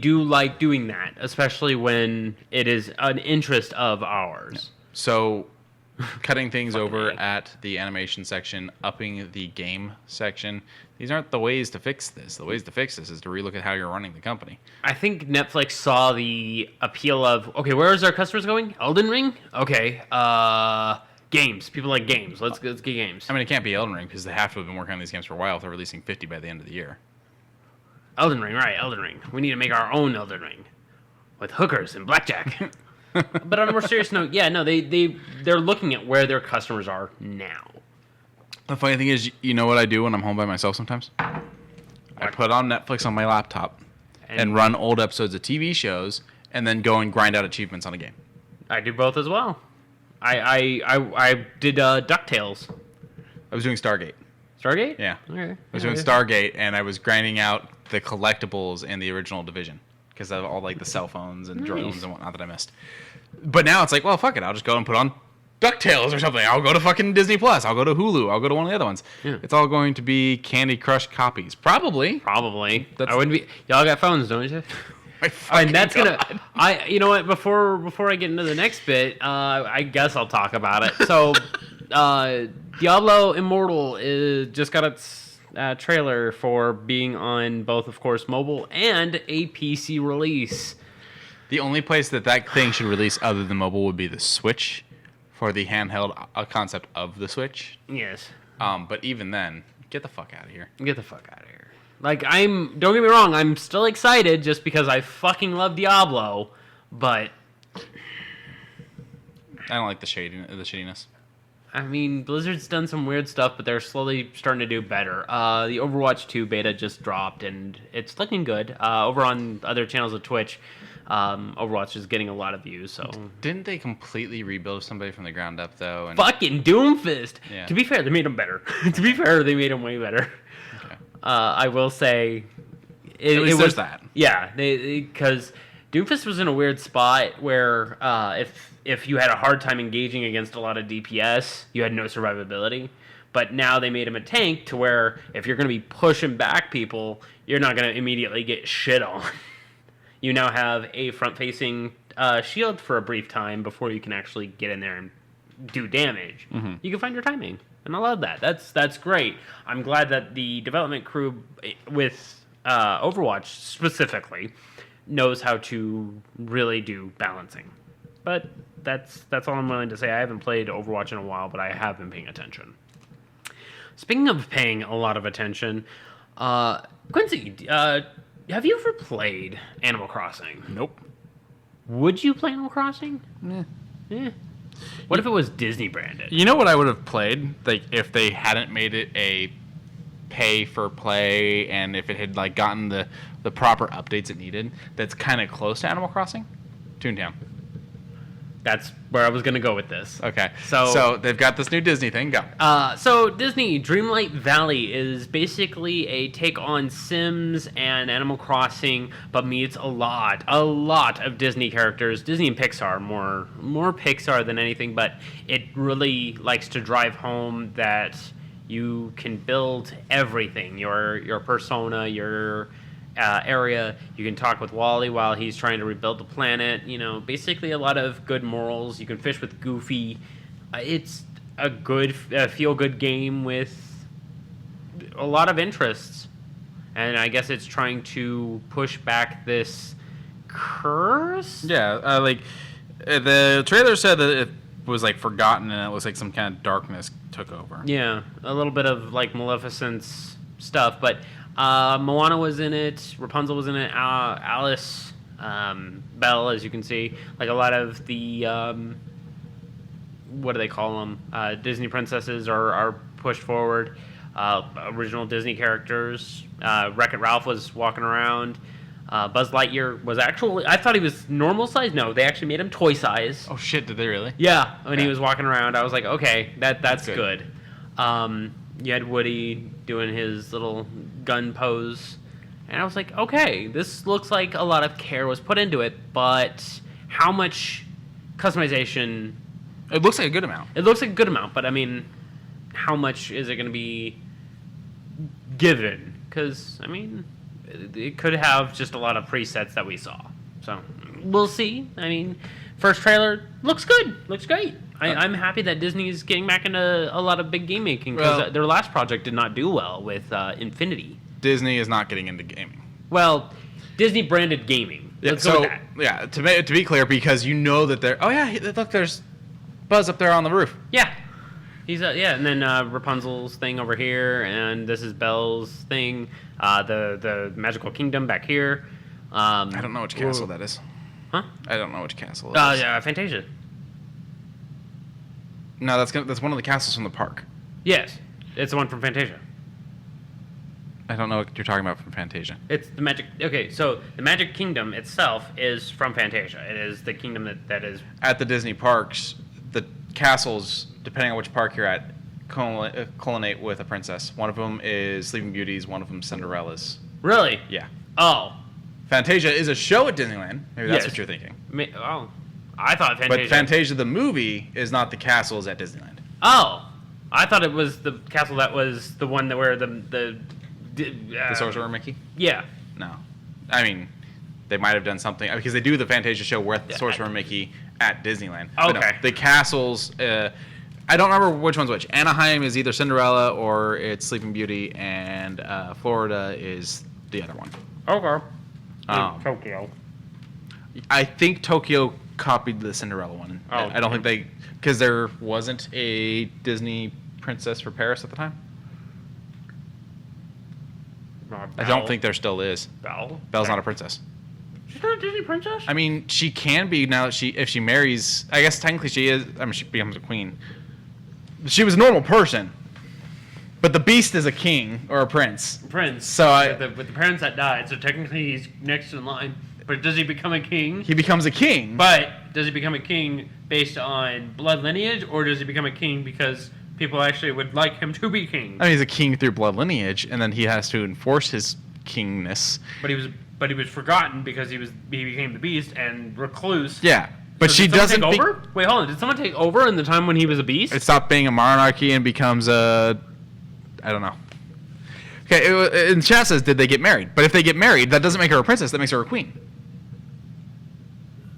do like doing that, especially when it is an interest of ours. So cutting things over at the animation section, upping the game section, these aren't the ways to fix this. The ways to fix this is to relook at how you're running the company. I think Netflix saw the appeal of, okay, where is our customers going? Elden Ring? Okay, games. People like games. Let's get games. I mean, it can't be Elden Ring because they have to have been working on these games for a while if they're releasing 50 by the end of the year. Elden Ring, right, Elden Ring. We need to make our own Elden Ring with hookers and blackjack. But on a more serious note, yeah, no, they're looking at where their customers are now. The funny thing is, you know what I do when I'm home by myself sometimes? I put on Netflix on my laptop and run old episodes of TV shows and then go and grind out achievements on a game. I do both as well. I did DuckTales. I was doing Stargate. Stargate? Yeah. Okay. I was doing Stargate, and I was grinding out the collectibles in the original Division because of all like the cell phones and drones and whatnot that I missed. But now it's like, well, fuck it. I'll just go and put on DuckTales or something. I'll go to fucking Disney Plus. I'll go to Hulu. I'll go to one of the other ones. Yeah. It's all going to be Candy Crush copies. Probably. I wouldn't be. Y'all got phones, don't you? And that's God. You know what? Before I get into the next bit, I guess I'll talk about it. So, Diablo Immortal just got its trailer for being on both, of course, mobile and a PC release. The only place that thing should release other than mobile would be the Switch for the handheld concept of the Switch. Yes. But even then, get the fuck out of here. Get the fuck out of here. Like, don't get me wrong, I'm still excited just because I fucking love Diablo, but I don't like the shadiness. I mean, Blizzard's done some weird stuff, but they're slowly starting to do better. The Overwatch 2 beta just dropped, and it's looking good. Over on other channels of Twitch, Overwatch is getting a lot of views. So didn't they completely rebuild somebody from the ground up, though? And fucking Doomfist! Yeah. To be fair, they made him better. To be fair, they made him way better. Okay. I will say... At least there's that. Yeah, because Doomfist was in a weird spot where if you had a hard time engaging against a lot of DPS, you had no survivability. But now they made him a tank to where if you're going to be pushing back people, you're not going to immediately get shit on. You now have a front-facing shield for a brief time before you can actually get in there and do damage. Mm-hmm. You can find your timing, and I love that. That's great. I'm glad that the development crew with Overwatch specifically knows how to really do balancing. But that's all I'm willing to say. I haven't played Overwatch in a while, but I have been paying attention. Speaking of paying a lot of attention, Quincey, have you ever played Animal Crossing? Nope. Would you play Animal Crossing? Yeah. What if it was Disney branded? You know what I would have played? Like if they hadn't made it a pay for play and if it had like gotten the proper updates it needed that's kind of close to Animal Crossing? Toontown. That's where I was going to go with this. Okay. So they've got this new Disney thing. Go. So Disney Dreamlight Valley is basically a take on Sims and Animal Crossing, but meets a lot of Disney characters. Disney and Pixar, more Pixar than anything, but it really likes to drive home that you can build everything. Your persona, your area. You can talk with Wally while he's trying to rebuild the planet. You know, basically a lot of good morals. You can fish with Goofy. It's a good feel-good game with a lot of interests. And I guess it's trying to push back this curse? Yeah, the trailer said that it was like forgotten and it looks like some kind of darkness took over. Yeah, a little bit of like Maleficent's stuff, but Moana was in it, Rapunzel was in it, Alice, Belle, as you can see. Like a lot of the, what do they call them? Disney princesses are pushed forward. Original Disney characters. Wreck-It Ralph was walking around. Buzz Lightyear was actually, I thought he was normal size. No, they actually made him toy size. Oh shit, did they really? Yeah, when he was walking around, I was like, okay, that's good. You had Woody doing his little gun pose. And I was like, okay, this looks like a lot of care was put into it, but how much customization... It looks like a good amount. It looks like a good amount, but I mean, how much is it going to be given? Because, I mean, it could have just a lot of presets that we saw. So, we'll see. I mean, first trailer looks good. Looks great. I'm happy that Disney's getting back into a lot of big game making, because their last project did not do well with Infinity. Disney is not getting into gaming. Well, Disney branded gaming. Let's go with that. Yeah, to be clear, because you know that they're... Oh, yeah, look, there's Buzz up there on the roof. Yeah. He's and then Rapunzel's thing over here, and this is Belle's thing. The Magical Kingdom back here. I don't know which castle that is. Huh? I don't know which castle it is. Yeah, Fantasia. No, that's one of the castles from the park. Yes, it's the one from Fantasia. I don't know what you're talking about from Fantasia. It's the Magic... Okay, so the Magic Kingdom itself is from Fantasia. It is the kingdom that is... At the Disney parks, the castles, depending on which park you're at, culminate with a princess. One of them is Sleeping Beauty's, one of them Cinderella's. Really? Yeah. Oh. Fantasia is a show at Disneyland. Maybe that's Yes. what you're thinking. I thought Fantasia... But Fantasia the movie is not the castles at Disneyland. Oh. I thought it was the castle that was the one that where the Sorcerer Mickey? Yeah. No. I mean, they might have done something, because they do the Fantasia show with Sorcerer Mickey at Disneyland. Okay. But no, the castles, I don't remember which one's which. Anaheim is either Cinderella or it's Sleeping Beauty, and Florida is the other one. Okay. Tokyo. I think Tokyo copied the Cinderella one. Oh, I don't think they... Because there wasn't a Disney princess for Paris at the time. I don't think there still is. Belle's not a princess. She's not a Disney princess? I mean, she can be now that if she marries... I guess technically she is... I mean, she becomes a queen. She was a normal person. But the Beast is a king or a prince. So with the parents that died, so technically he's next in line. But does he become a king? He becomes a king. But does he become a king based on blood lineage, or does he become a king because people actually would like him to be king? I mean, he's a king through blood lineage, and then he has to enforce his kingness. But he was forgotten because he became the Beast and recluse. Yeah, but so she doesn't take over. Wait, hold on. Did someone take over in the time when he was a beast? It stopped being a monarchy and becomes a... I don't know. Okay, and chat says, did they get married? But if they get married, that doesn't make her a princess. That makes her a queen.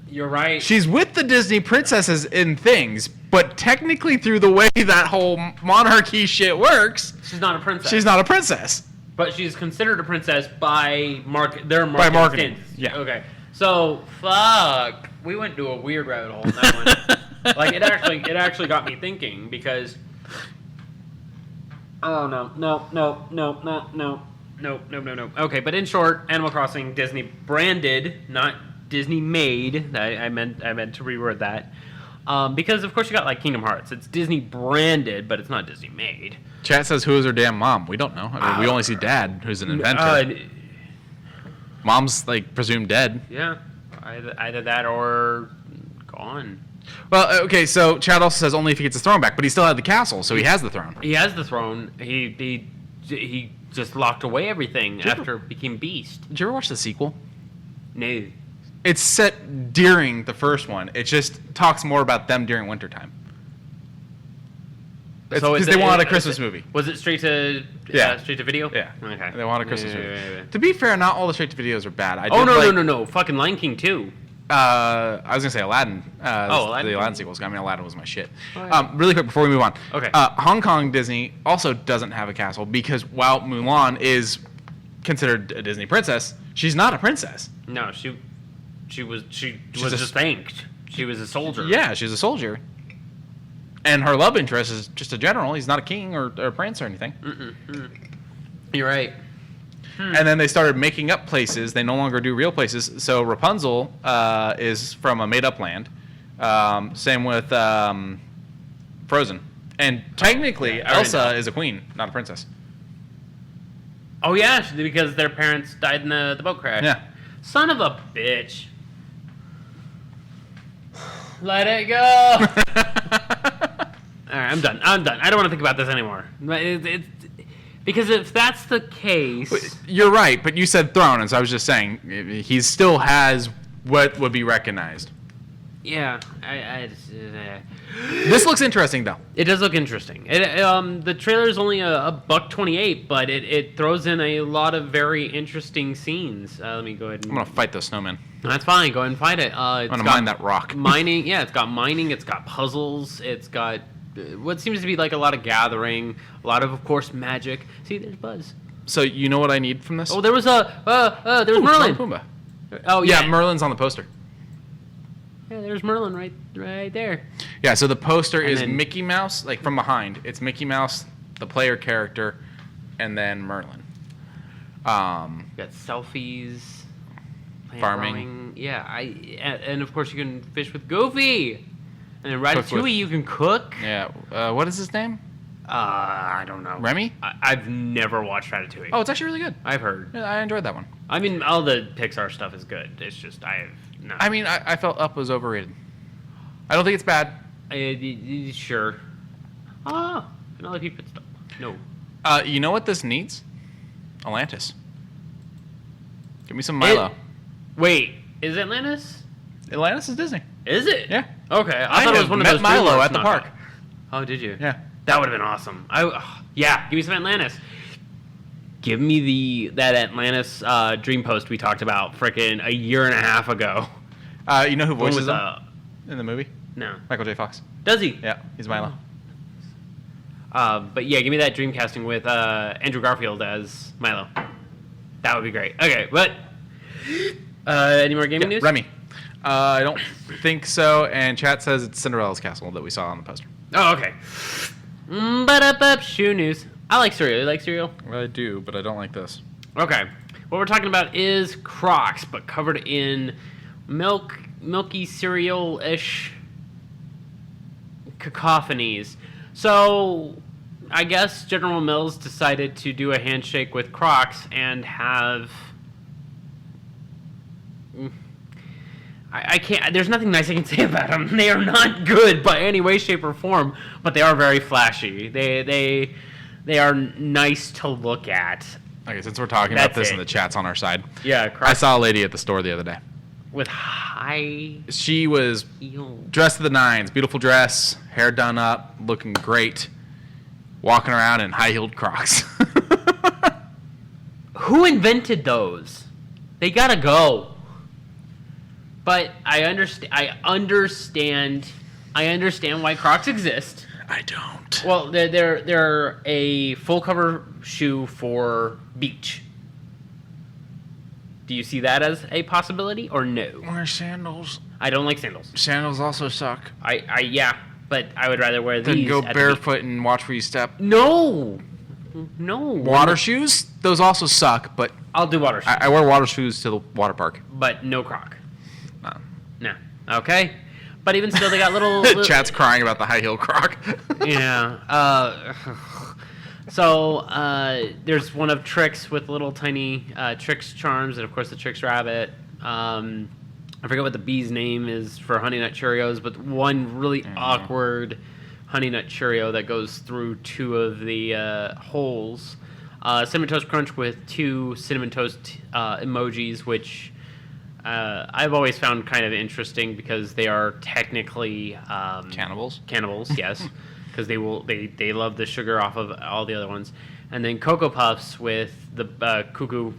You're right. She's with the Disney princesses in things, but technically through the way that whole monarchy shit works... She's not a princess. She's not a princess. But she's considered a princess by marketing. By marketing, yeah. Okay. So, fuck. We went to a weird rabbit hole in that one. Like, it actually got me thinking, because... Oh, no. Okay, but in short, Animal Crossing, Disney branded, not Disney made. I meant to reword that. Because, of course, you got, like, Kingdom Hearts. It's Disney branded, but it's not Disney made. Chat says, who is her damn mom? We don't know. I mean, we only see Dad, who's an inventor. Mom's, like, presumed dead. Yeah. Either that or gone. Well, okay, so Chad also says only if he gets his throne back, but he still had the castle, so he has the throne. He has the throne. He just locked away everything after it became Beast. Did you ever watch the sequel? No. It's set during the first one. It just talks more about them during wintertime. Because they wanted a Christmas movie. Was it straight to video? Yeah. Okay. They wanted a Christmas movie. Yeah. To be fair, not all the straight to videos are bad. No. Fucking Lion King 2. I was gonna say Aladdin. Aladdin. The Aladdin sequels. I mean, Aladdin was my shit. Oh, yeah. Really quick before we move on. Okay. Hong Kong Disney also doesn't have a castle because while Mulan is considered a Disney princess, she's not a princess. No, she was just thanked. She was a soldier. Yeah, she's a soldier. And her love interest is just a general. He's not a king or a prince or anything. You're right. And then they started making up places. They no longer do real places. So Rapunzel is from a made-up land. Same with Frozen. And technically, Elsa is a queen, not a princess. Oh, yeah, because their parents died in the boat crash. Yeah. Son of a bitch. Let it go. right, I'm done. I don't want to think about this anymore. Because if that's the case... You're right, but you said throne, and so I was just saying, he still has what would be recognized. Yeah. This looks interesting, though. It does look interesting. The trailer is only a $1.28, but it throws in a lot of very interesting scenes. Let me go ahead and... I'm going to fight the snowman. That's fine. Go ahead and fight it. I'm going to mine that rock. Mining. Yeah, it's got mining. It's got puzzles. It's got... what seems to be like a lot of gathering, a lot of course, magic. See, there's Buzz. So you know what I need from this? Oh, there was Merlin. Pumbaa. Oh, yeah. Yeah, Merlin's on the poster. Yeah, there's Merlin right there. Yeah, so the poster is Mickey Mouse, like from behind. It's Mickey Mouse, the player character, and then Merlin. You got selfies. Farming. Yeah, and of course you can fish with Goofy. And then Ratatouille, you can cook. Yeah. What is his name? I don't know. Remy? I've never watched Ratatouille. Oh, it's actually really good. I've heard. Yeah, I enjoyed that one. I mean, all the Pixar stuff is good. It's just no. I mean, I felt Up was overrated. I don't think it's bad. Sure. Another pit stop. No. You know what this needs? Atlantis. Give me some Milo. Wait, is Atlantis? Atlantis is Disney. Is it? Yeah. Okay, I thought it was one of those Milo DreamWorks at the park. Oh, did you? Yeah. That would have been awesome. Yeah, give me some Atlantis. Give me that Atlantis dream post we talked about frickin' a year and a half ago. You know who voices him in the movie? No. Michael J. Fox. Does he? Yeah, he's Milo. But yeah, give me that dream casting with Andrew Garfield as Milo. That would be great. Okay, but any more gaming news? Remy. I don't think so, and chat says it's Cinderella's castle that we saw on the poster. Oh, okay. Shoe news. I like cereal. You like cereal? I do, but I don't like this. Okay. What we're talking about is Crocs, but covered in milky cereal-ish cacophonies. So, I guess General Mills decided to do a handshake with Crocs and have... I can't. There's nothing nice I can say about them. They are not good by any way, shape, or form, but they are very flashy. They are nice to look at. Okay, since we're talking about this and the chat's on our side. Yeah, I saw a lady at the store the other day. With high... She was dressed to the nines. Beautiful dress, hair done up, looking great. Walking around in high-heeled Crocs. Who invented those? They gotta go. But I understand why Crocs exist. I don't. Well, they're a full cover shoe for beach. Do you see that as a possibility or no? Wear sandals. I don't like sandals. Sandals also suck. Yeah, but I would rather wear these. Then go barefoot and watch where you step. No. Water shoes? Those also suck, but I'll do water shoes. I wear water shoes to the water park. But no Croc. No. Okay. But even still, they got little... Chat's crying about the high heel Croc. Yeah. So there's one of Trix with little tiny Trix charms, and of course the Trix rabbit. I forget what the bee's name is for Honey Nut Cheerios, but one really awkward Honey Nut Cheerio that goes through two of the holes. Cinnamon Toast Crunch with two Cinnamon Toast emojis, which... I've always found kind of interesting because they are technically cannibals. Cannibals, yes, because they love the sugar off of all the other ones. And then Cocoa Puffs with the cuckoo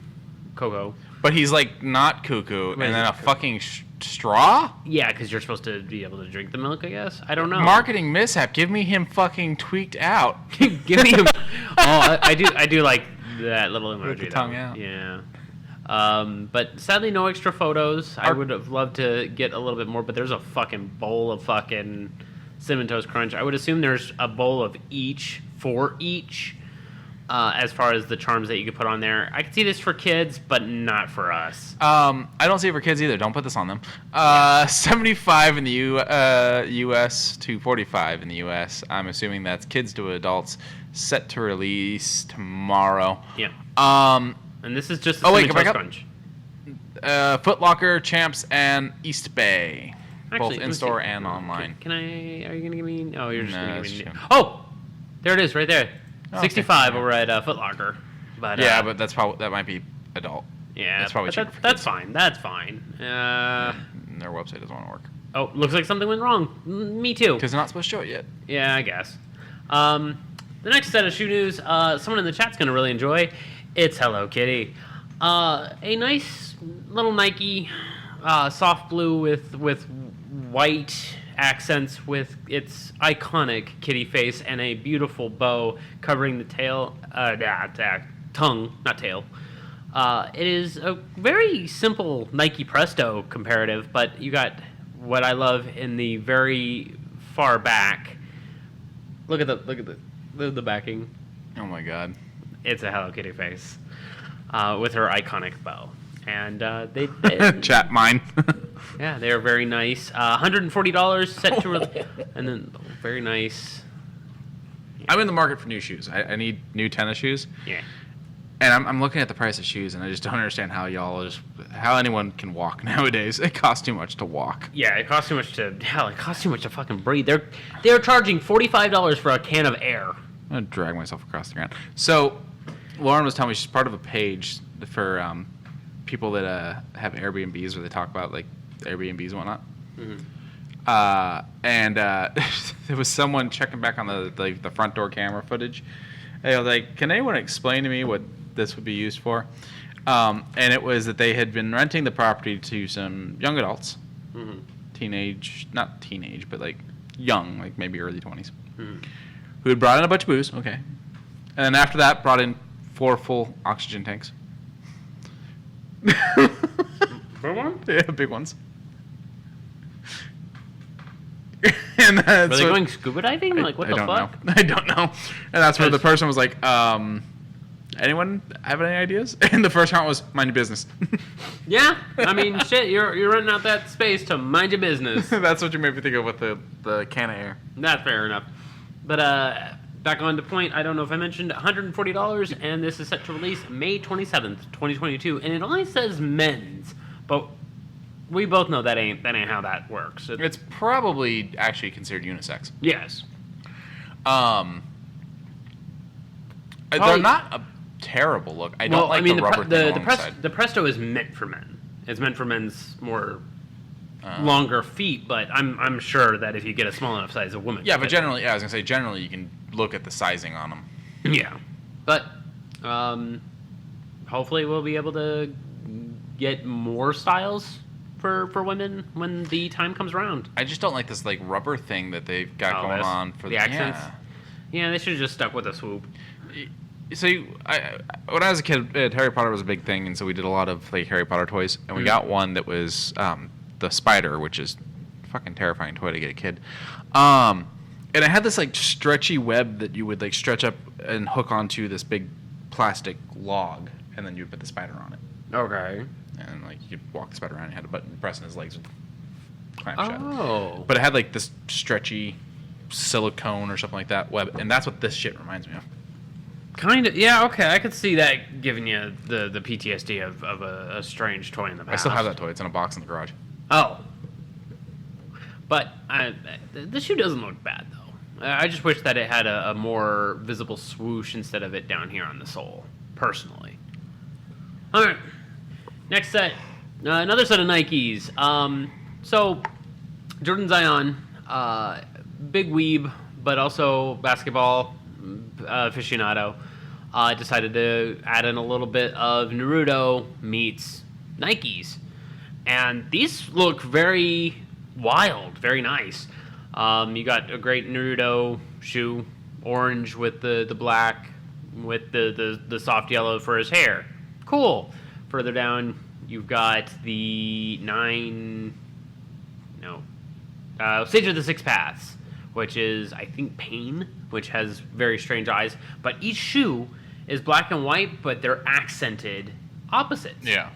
cocoa. But he's like not cuckoo, and then a fucking straw. Yeah, because you're supposed to be able to drink the milk. I guess I don't know. Marketing mishap. Give me him fucking tweaked out. Give me him. Oh, I do like that little emoji. With the tongue out. Yeah. But sadly, no extra photos. I would have loved to get a little bit more, but there's a fucking bowl of fucking Cinnamon Toast Crunch. I would assume there's a bowl of each for each, as far as the charms that you could put on there. I could see this for kids, but not for us. I don't see it for kids either. Don't put this on them. 75 in the U.S. to 45 in the U.S. I'm assuming that's kids to adults. Set to release tomorrow. Yeah. And this is just a Cinnamon Toast Crunch. Foot Locker, Champs, and East Bay. Actually, both in store and online. Can I? Are you gonna give me? Oh, you're just No, gonna give me. that's Oh, there it is, right there. Oh, 65 okay. over at Foot Locker. But Yeah, but that might be adult. yeah, that's probably cheaper for that's kids. fine. That's fine. Their website doesn't want to work Oh, looks like something went wrong. Me too. because they're not supposed to show it yet. Yeah, I guess. The next set of shoe news, someone in the chat's going to really enjoy. It's Hello Kitty. A nice little Nike soft blue with white accents with its iconic kitty face and a beautiful bow covering the tail, tongue, not tail. It is a very simple Nike Presto comparative, but you got what I love in the very far back. Look at the backing. Oh my god. It's a Hello Kitty face with her iconic bow, and they Chat mine. yeah, they are very nice. $140 set to and then very nice. I'm in the market for new shoes. I need new tennis shoes. Yeah. And I'm looking at the price of shoes, and I just don't understand how how anyone can walk nowadays. It costs too much to walk. Yeah, it costs too much to it costs too much to fucking breathe. They're charging $45 for a can of air. I'm gonna drag myself across the ground. So, Lauren was telling me she's part of a page for people that have Airbnbs where they talk about like Airbnbs and whatnot. Mm-hmm. And there was someone checking back on the front door camera footage. And I was like, "Can anyone explain to me what this would be used for?" And it was that they had been renting the property to some young adults, not teenage, but like young, like maybe early 20s, who had brought in a bunch of booze. Okay, and then after that, brought in 4 full oxygen tanks. Big one? Yeah, big ones. And Were they going scuba diving? Like, what the fuck? I don't know. And that's where the person was like, anyone have any ideas? And the first comment was, mind your business. Yeah, I mean, shit, you're renting out that space to mind your business. That's what you made me think of with the can of air. That's fair enough. But back on to point, I don't know if I mentioned $140, and this is set to release May 27th, 2022, and it only says men's, but we both know that ain't how that works. It's probably actually considered unisex. Yes. They're not a terrible look. I don't like the rubber thing along the side. The Presto is meant for men. It's meant for men's more longer feet, but I'm sure that if you get a small enough size, a woman. Yeah, but generally, I was gonna say generally you can look at the sizing on them. Yeah, but hopefully we'll be able to get more styles for women when the time comes around. I just don't like this like rubber thing that they've got going on for the accents. Yeah. Yeah, they should have just stuck with a swoop. So when I was a kid, Harry Potter was a big thing, and so we did a lot of like Harry Potter toys, and we got one that was the spider, which is a fucking terrifying toy to get a kid. And it had this like stretchy web that you would like stretch up and hook onto this big plastic log, and then you would put the spider on it. Okay. And like you could walk the spider around, and you had a button pressing his legs would clamp shut. Oh. But it had like this stretchy silicone or something like that web, and that's what this shit reminds me of. Kind of, yeah, okay. I could see that giving you the PTSD of a strange toy in the past. I still have that toy. It's in a box in the garage. Oh. But the shoe doesn't look bad, though. I just wish that it had a more visible swoosh instead of it down here on the sole, personally. All right. Next set. Another set of Nikes. So, Jordan Zion, big weeb, but also basketball aficionado, decided to add in a little bit of Naruto meets Nikes. And these look very wild, very nice. You got a great Naruto shoe, orange with the black, with the soft yellow for his hair. Cool. Further down, you've got the Sage of the Six Paths, which is, I think, Pain, which has very strange eyes. But each shoe is black and white, but they're accented opposites. Yeah.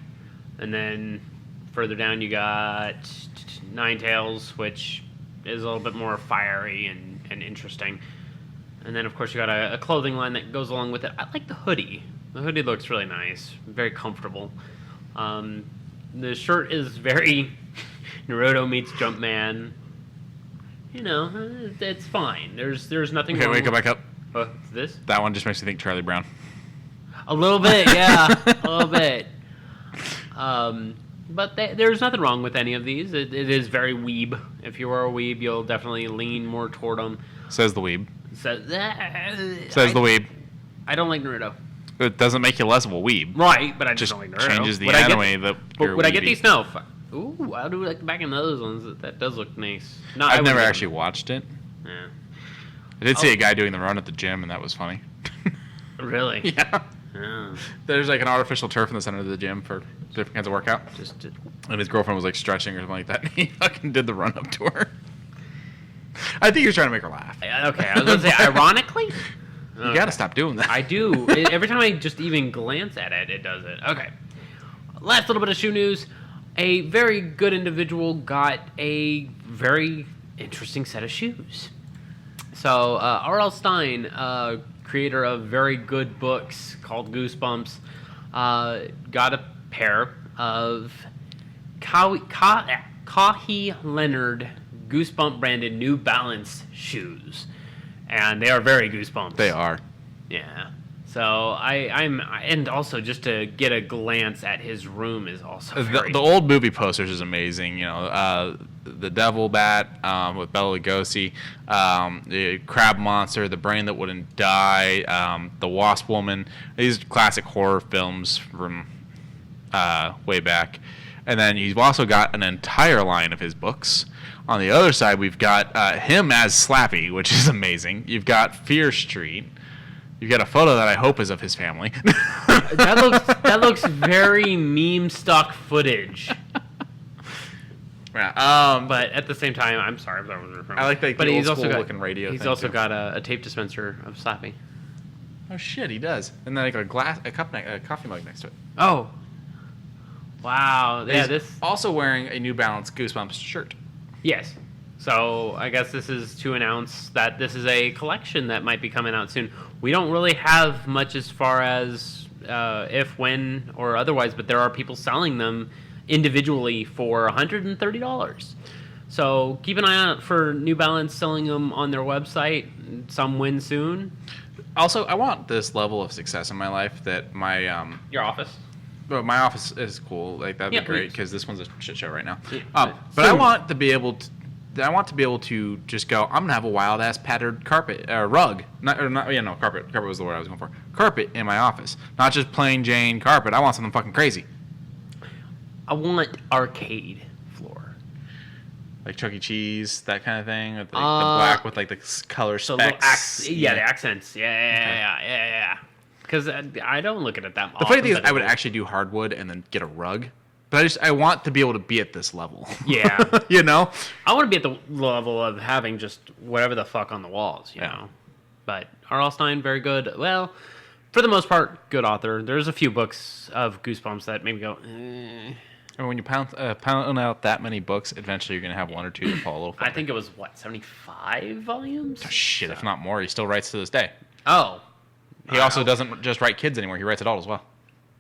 And then further down, you got Ninetales, which is a little bit more fiery and interesting. And then, of course, you got a clothing line that goes along with it. I like the hoodie. The hoodie looks really nice, very comfortable. The shirt is very Naruto meets Jumpman. You know, it's fine. There's nothing Okay, wrong. wait, go back up. What's this? That one just makes me think Charlie Brown. A little bit, yeah. A little bit. But there's nothing wrong with any of these. It is very weeb. If you are a weeb, you'll definitely lean more toward them. Says the weeb. Says the weeb. I don't like Naruto. It doesn't make you less of a weeb. Right, but I just Just don't like Naruto. changes the Would I anime that you're would I get weeby. these? No. Ooh, I do like back in those ones. That does look nice. No, I've never wouldn't actually watched it. get them. I did see a guy doing the run at the gym, and that was funny. Yeah. Really? Yeah. Oh, There's like an artificial turf in the center of the gym for different kinds of workout. just And his girlfriend was like stretching or something like that. He fucking did the run up to her. I think he was trying to make her laugh. okay. I was gonna say, ironically. You gotta stop doing that. I do. Every time I just even glance at it, it does it. Okay. Last little bit of shoe news. A very good individual got a very interesting set of shoes. So, R.L. Stine, creator of very good books called Goosebumps, got a pair of Kahi Leonard Goosebump branded New Balance shoes. And they are very Goosebumps. They are. Yeah. So I'm and also just to get a glance at his room is also very... The old movie posters is amazing. You know, the Devil Bat with Bela Lugosi, the Crab Monster, the Brain That Wouldn't Die, the Wasp Woman. These classic horror films from way back. And then you've also got an entire line of his books. On the other side, we've got him as Slappy, which is amazing. You've got Fear Street. You've got a photo that I hope is of his family. that looks very meme stock footage. Yeah, But at the same time, I'm sorry if that was referring. I like the but old he's also school got, looking radio He's thing, also too. got a tape dispenser of Slappy. Oh shit, he does. And then like a coffee mug next to it. Oh. Wow. Yeah, He's this... also wearing a New Balance Goosebumps shirt. Yes. So I guess this is to announce that this is a collection that might be coming out soon. We don't really have much as far as if, when, or otherwise, but there are people selling them individually for $130. So keep an eye out for New Balance selling them on their website. Some win soon. Also, I want this level of success in my life that my Your office. well, my office is cool. Like that'd Yeah, be great please. because this one's a shit show right now. Yeah, But I soon. want to be able to. I want to be able to just go. I'm gonna have a wild ass patterned carpet, rug. Carpet. Carpet was the word I was going for. Carpet in my office, not just plain Jane carpet. I want something fucking crazy, I want arcade floor. like Chuck E. Cheese, that kind of thing, with like, the black with like the color So little specks. the accents. Yeah. Because I don't look at it that much. The funny thing is, I would actually do hardwood and then get a rug. But I want to be able to be at this level. Yeah. You know? I want to be at the level of having just whatever the fuck on the walls, you know? But R.L. Stine, very good. Well, for the most part, good author. There's a few books of Goosebumps that maybe go, And when you pound out that many books, eventually you're going to have one or two that fall a little I think it was, 75 volumes? Oh, shit, if not more. He still writes to this day. Oh. He also doesn't just write kids anymore. He writes adult as well.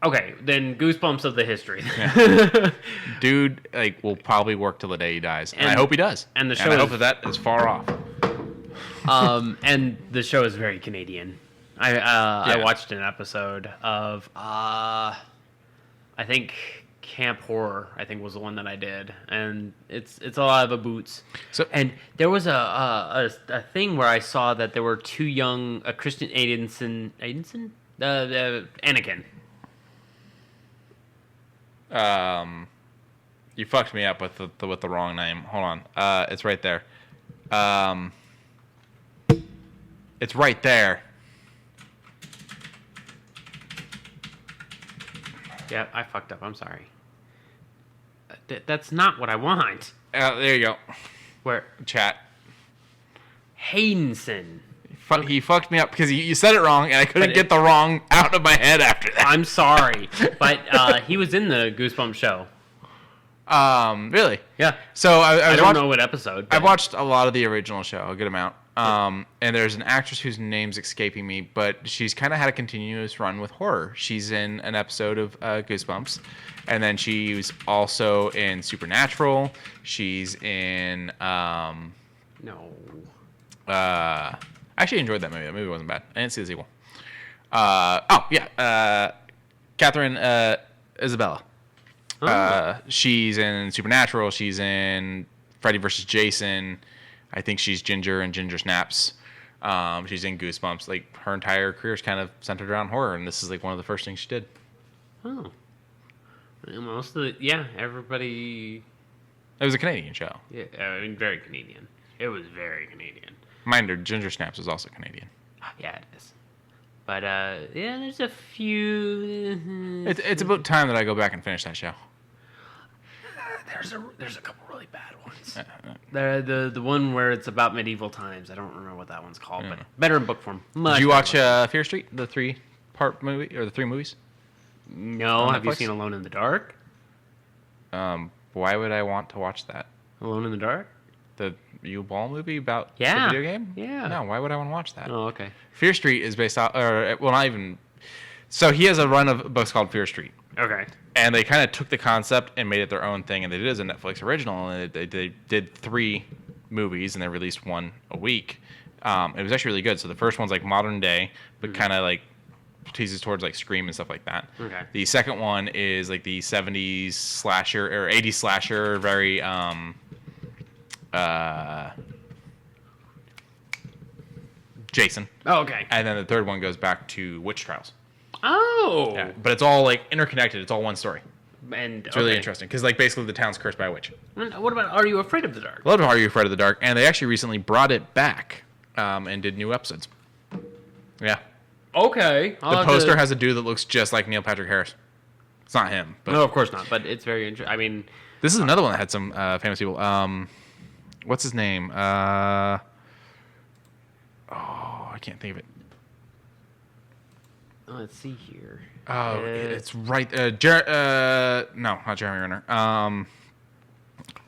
Okay, then Goosebumps of the history. Dude, like, will probably work till the day he dies. And I And- hope he does. and the show I hope is- that is far off. And the show is very Canadian. I watched an episode of, I think Camp Horror, I think was the one that I did, and it's a lot of boots. So- and there was a thing where I saw that there were two young Christian Anakin. You fucked me up with the wrong name. Hold on. It's right there. It's right there. Yeah, I fucked up. I'm sorry. That's not what I want. There you go. Where Chat. Haydenson. He fucked me up because you said it wrong, and I couldn't But get the wrong out of my head after that. I'm sorry, but he was in the Goosebumps show. Really? Yeah. So I I don't know what episode. I've but- watched a lot of the original show, a good amount. And there's an actress whose name's escaping me, but she's kind of had a continuous run with horror. She's in an episode of Goosebumps, and then she's also in Supernatural. She's in No. I actually enjoyed that movie. That movie wasn't bad. I didn't see the sequel. Catherine Isabella. She's in Supernatural. She's in Freddy vs. Jason. I think she's Ginger in Ginger Snaps. She's in Goosebumps. Like, her entire career is kind of centered around horror, and this is like one of the first things she did. Oh. Most of everybody. It was a Canadian show. Yeah, I mean, very Canadian. It was very Canadian. Mind you, Ginger Snaps is also Canadian. Yeah, it is. But there's a few. It's about time that I go back and finish that show. There's a couple really bad ones. The one where it's about medieval times. I don't remember what that one's called, but better in book form. Did you watch Fear Street, the 3-part movie or the 3 movies? No. Have you seen Alone in the Dark? Why would I want to watch that? Alone in the Dark? The U-Ball movie about the Yeah. video game? Yeah. No, why would I want to watch that? Oh, okay. Fear Street is based off, not even. So he has a run of books called Fear Street. Okay. And they kind of took the concept and made it their own thing, and they did it as a Netflix original, and they did 3 movies, and they released one a week. It was actually really good. So the first one's like modern day, but kind of like teases towards like Scream and stuff like that. Okay. The second one is like the 70s slasher or 80s slasher, very Jason. Oh, okay. And then the third one goes back to witch trials. Oh. Yeah, but it's all like interconnected. It's all one story. And It's really interesting because like basically the town's cursed by a witch. And what about Are You Afraid of the Dark? I love Are You Afraid of the Dark, and they actually recently brought it back and did new episodes. Yeah. Okay. The poster has a dude that looks just like Neil Patrick Harris. It's not him. But No, of course not. But it's very interesting. I mean, this is another one that had some famous people. What's his name? I can't think of it. let's see here. Oh, it's right. No, not Jeremy Renner.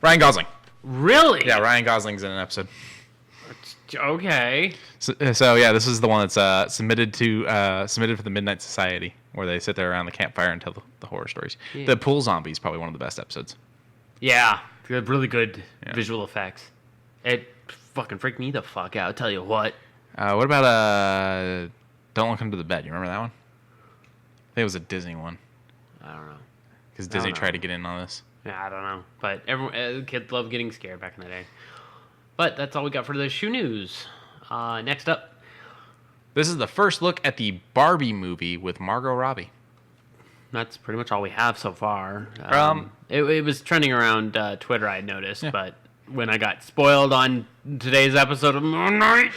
Ryan Gosling. Really? Yeah, Ryan Gosling's in an episode. Okay. So yeah, this is the one that's submitted for the Midnight Society, where they sit there around the campfire and tell the horror stories. Yeah. The pool zombie is probably one of the best episodes. Yeah. Really good Yeah. visual effects. It fucking freaked me the fuck out. I'll tell you what. What about Don't Look Under the Bed? You remember that one? I think it was a Disney one. I don't know. Because I Disney don't know. tried to get in on this. Yeah, I don't know. But everyone, kids loved getting scared back in the day. But that's all we got for the shoe news. Next up. This is the first look at the Barbie movie with Margot Robbie. That's pretty much all we have so far. It was trending around Twitter, I noticed. Yeah. But when I got spoiled on today's episode of Moon Knight,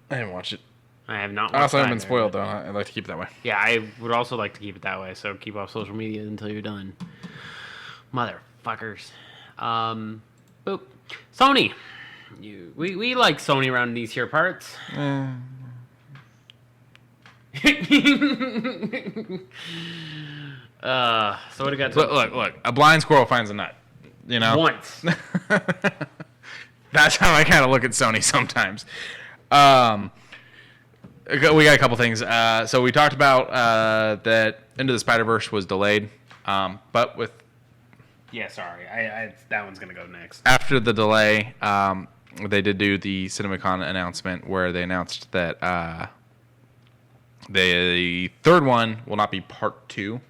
I haven't watched it. I have not watched I also haven't been either. spoiled, though. I'd like to keep it that way. Yeah, I would also like to keep it that way, so keep off social media until you're done. Motherfuckers. Boop. Sony. We like Sony around these here parts. So what do you got to Look. A blind squirrel finds a nut. You know? once? That's how I kind of look at Sony sometimes. We got a couple things. So we talked about that Into the Spider-Verse was delayed. But with Yeah, sorry. I that one's gonna go next. after the delay, they did do the CinemaCon announcement where they announced that the third one will not be part 2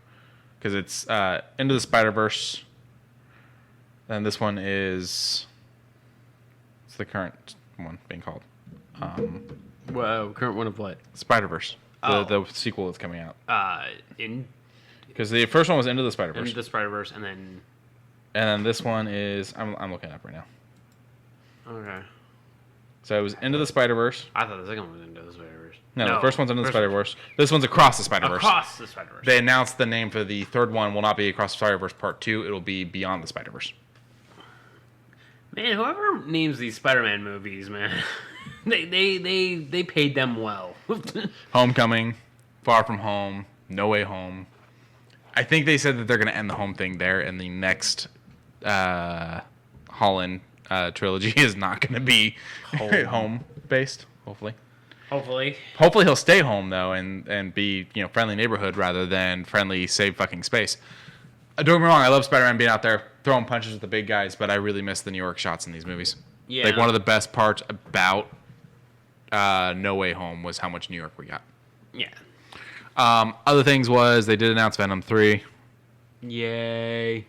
because it's Into the Spider-Verse. And this one is it's the current one being called Whoa, current one of what? Spider-Verse. Oh. The sequel that's coming out. In Because the first one was Into the Spider-Verse. Into the Spider-Verse, and then And then this one is I'm looking it up right now. okay. So it was Into the Spider-Verse. I thought the second one was Into the Spider-Verse. No, the first one's Into the Spider-Verse. This one's Across the Spider-Verse. Across the Spider-Verse. They announced the name for the third one will not be Across the Spider-Verse Part 2. It'll be Beyond the Spider-Verse. Man, whoever names these Spider-Man movies, man, they paid them well. Homecoming, Far From Home, No Way Home. I think they said that they're going to end the home thing there, and the next Holland trilogy is not going to be home based. Hopefully he'll stay home though and be friendly neighborhood rather than friendly save fucking space. Don't get me wrong, I love Spider-Man being out there throwing punches with the big guys, but I really miss the New York shots in these movies. Yeah. Like one of the best parts about No Way Home was how much New York we got. Yeah. Other things was they did announce Venom 3. Yay.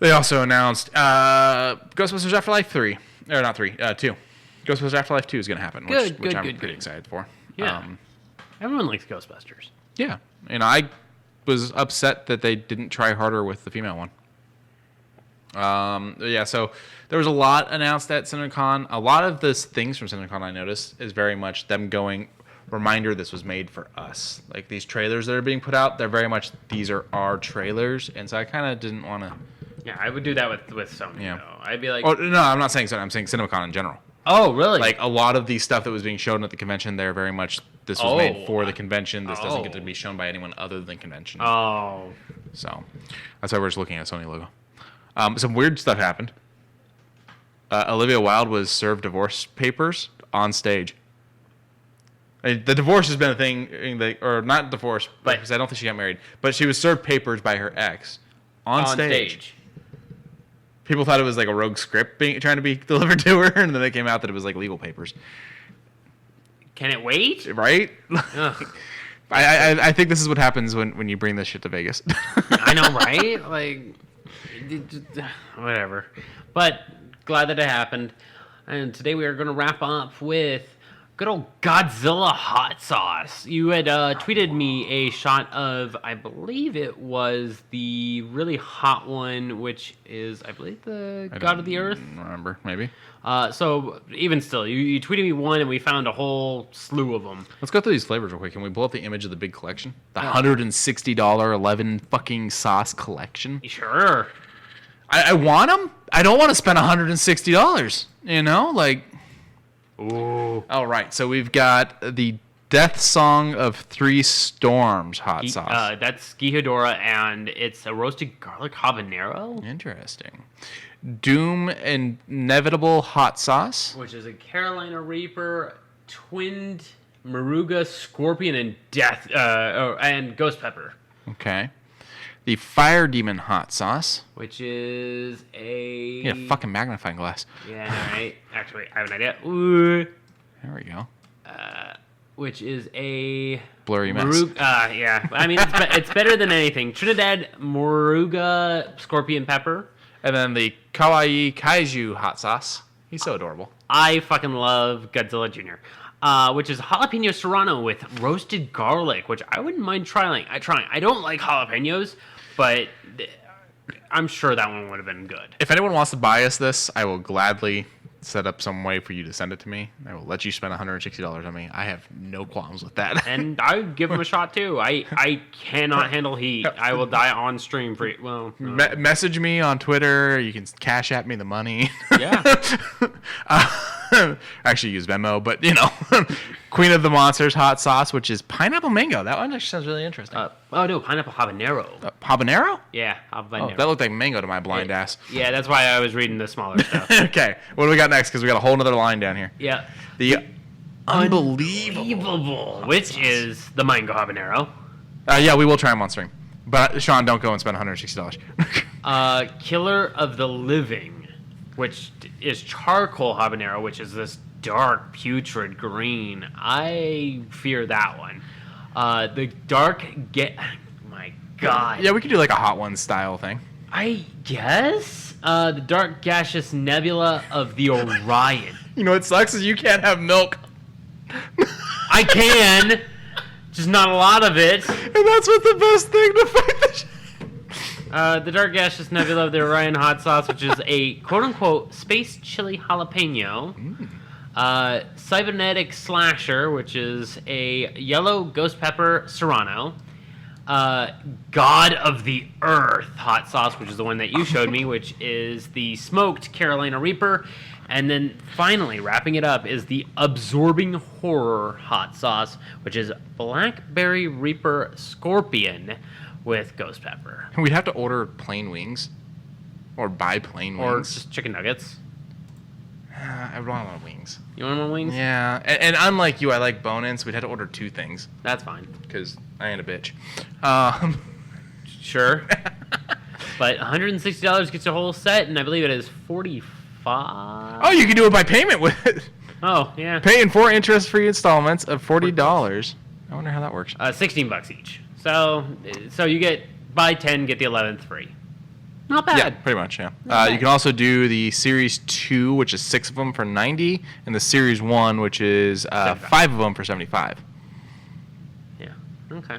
They also announced Ghostbusters Afterlife 3. Or not 3, 2. Ghostbusters Afterlife 2 is going to happen, which I'm pretty excited for. Yeah. Everyone likes Ghostbusters. Yeah. And I was upset that they didn't try harder with the female one. Yeah, so there was a lot announced at CinemaCon. A lot of the things from CinemaCon I noticed is very much them going, reminder this was made for us. Like these trailers that are being put out, they're very much, these are our trailers. And so I kind of didn't want to. Yeah, I would do that with Sony, though. I'd be like... Oh, no, I'm not saying Sony. I'm saying CinemaCon in general. Oh, really? Like a lot of the stuff that was being shown at the convention, they're very much, this was made for the convention. This doesn't get to be shown by anyone other than convention. Oh. So that's why we're just looking at a Sony logo. Some weird stuff happened. Olivia Wilde was served divorce papers on stage. The divorce has been a thing, or not divorce, because I don't think she got married, but she was served papers by her ex on stage. People thought it was like a rogue script trying to be delivered to her, and then it came out that it was like legal papers. Can it wait? Right? I think this is what happens when you bring this shit to Vegas. I know, right? Like, whatever. But glad that it happened. And today we are going to wrap up with good old Godzilla hot sauce. You had tweeted me a shot of, I believe it was the really hot one, which is, I believe, the God of the Earth. Remember, maybe. So even still, you tweeted me one, and we found a whole slew of them. Let's go through these flavors real quick. Can we pull up the image of the big collection? The $160 11 fucking sauce collection. Sure. I want them. I don't want to spend $160. Like. Ooh. All right, so we've got the Death Song of Three Storms hot sauce. That's Gihidora, and it's a roasted garlic habanero. Interesting. Doom Inevitable hot sauce, which is a Carolina Reaper, twinned Maruga, Scorpion, and Death, and Ghost Pepper. Okay. The Fire Demon hot sauce, which is a fucking magnifying glass. Yeah, all right. Actually, I have an idea. Ooh. There we go. Which is a blurry mess. Yeah. I mean, it's better than anything. Trinidad Moruga Scorpion Pepper. And then the Kawaii Kaiju hot sauce. He's so adorable. I fucking love Godzilla Jr., which is jalapeno serrano with roasted garlic, which I wouldn't mind trying. I don't like jalapenos, but I'm sure that one would have been good. If anyone wants to buy us this, I will gladly set up some way for you to send it to me. I will let you spend $160 on me. I have no qualms with that. And I would give him a shot too. I cannot handle heat. I will die on stream for it. Well, message me on Twitter. You can cash at me the money. Yeah. Actually use Venmo, but Queen of the Monsters hot sauce, which is pineapple mango. That one actually sounds really interesting. No, pineapple habanero. Habanero? Yeah, habanero. Oh, that looked like mango to my blind ass. Yeah, that's why I was reading the smaller stuff. Okay, what do we got next? Because we got a whole nother line down here. Yeah. The Unbelievable, which is the mango habanero. Yeah, we will try them on stream. But Sean, don't go and spend $160. Killer of the Living, which is charcoal habanero, which is this dark putrid green. I fear that one. The dark my God. Yeah, we could do like a Hot Ones style thing. I guess. The dark gaseous nebula of the Orion. You know what sucks is you can't have milk. I can, just not a lot of it. And that's what the best thing to fight this. The dark gaseous nebula of the Orion hot sauce, which is a quote-unquote space chili jalapeno. Cybernetic slasher, which is a yellow ghost pepper serrano. God of the Earth hot sauce, which is the one that you showed me, which is the smoked Carolina Reaper. And then finally, wrapping it up, is the Absorbing Horror hot sauce, which is Blackberry Reaper Scorpion with ghost pepper. We'd have to order plain wings. Or buy plain Or wings. just chicken nuggets. I want a lot of wings. You want more wings? Yeah. And unlike you, I like bone-in, so we'd have to order 2 things. That's fine. Because I ain't a bitch. Sure. But $160 gets a whole set, and I believe it is $45. Oh, you can do it by payment with it. Oh, yeah. Pay in 4 interest-free installments of $40. I wonder how that works. $16 each. So you get buy 10, get the 11th free. Not bad. Yeah, pretty much, yeah. Not You can also do the Series 2, which is 6 of them for $90, and the Series 1, which is 5 of them for $75. Yeah. Okay.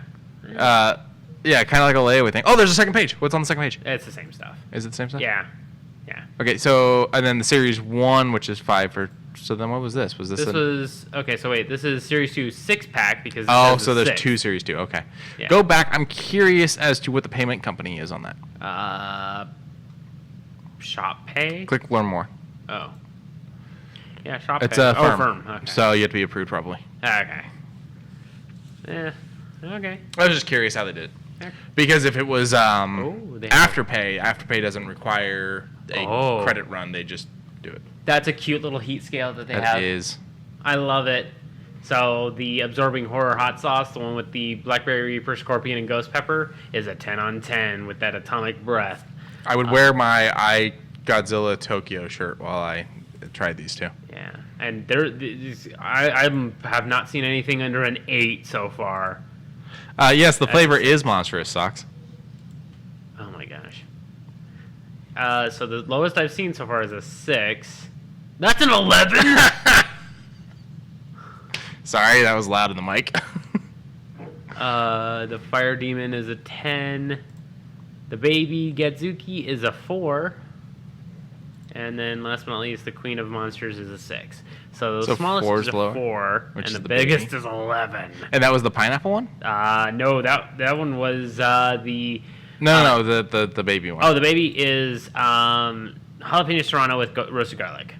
Yeah, kind of like a layaway thing. Oh, there's a second page. What's on the second page? It's the same stuff. Is it the same stuff? Yeah. Yeah. Okay, so, and then the Series 1, which is 5 for... So then what was this? Was this This was... Okay, so wait. This is Series 2 6-pack because... Oh, so there's 2 Series 2. Okay. Yeah. Go back. I'm curious as to what the payment company is on that. Shop Pay? Click Learn More. Oh. Yeah, Shop It's Pay. a firm. Firm. Okay. So you have to be approved probably. Okay. Yeah. Okay. I was just curious how they did it. Because if it was they have- Afterpay doesn't require a credit run. They just do it. That's a cute little heat scale that they have. That is. I love it. So the Absorbing Horror hot sauce, the one with the Blackberry Reaper, Scorpion, and Ghost Pepper, is a 10 on 10 with that atomic breath. I would wear my Godzilla Tokyo shirt while I tried these two. Yeah, and I have not seen anything under an 8 so far. Yes, the flavor is monstrous socks. Oh my gosh. So the lowest I've seen so far is a 6. That's an 11. Sorry, that was loud in the mic. The Fire Demon is a 10. The Baby Gadzuki is a 4. And then last but not least, the Queen of Monsters is a 6. So the smallest is a 4, and the biggest is 11. And that was the pineapple one? No, that one was the... No, the baby one. Oh, the baby is jalapeno serrano with roasted garlic.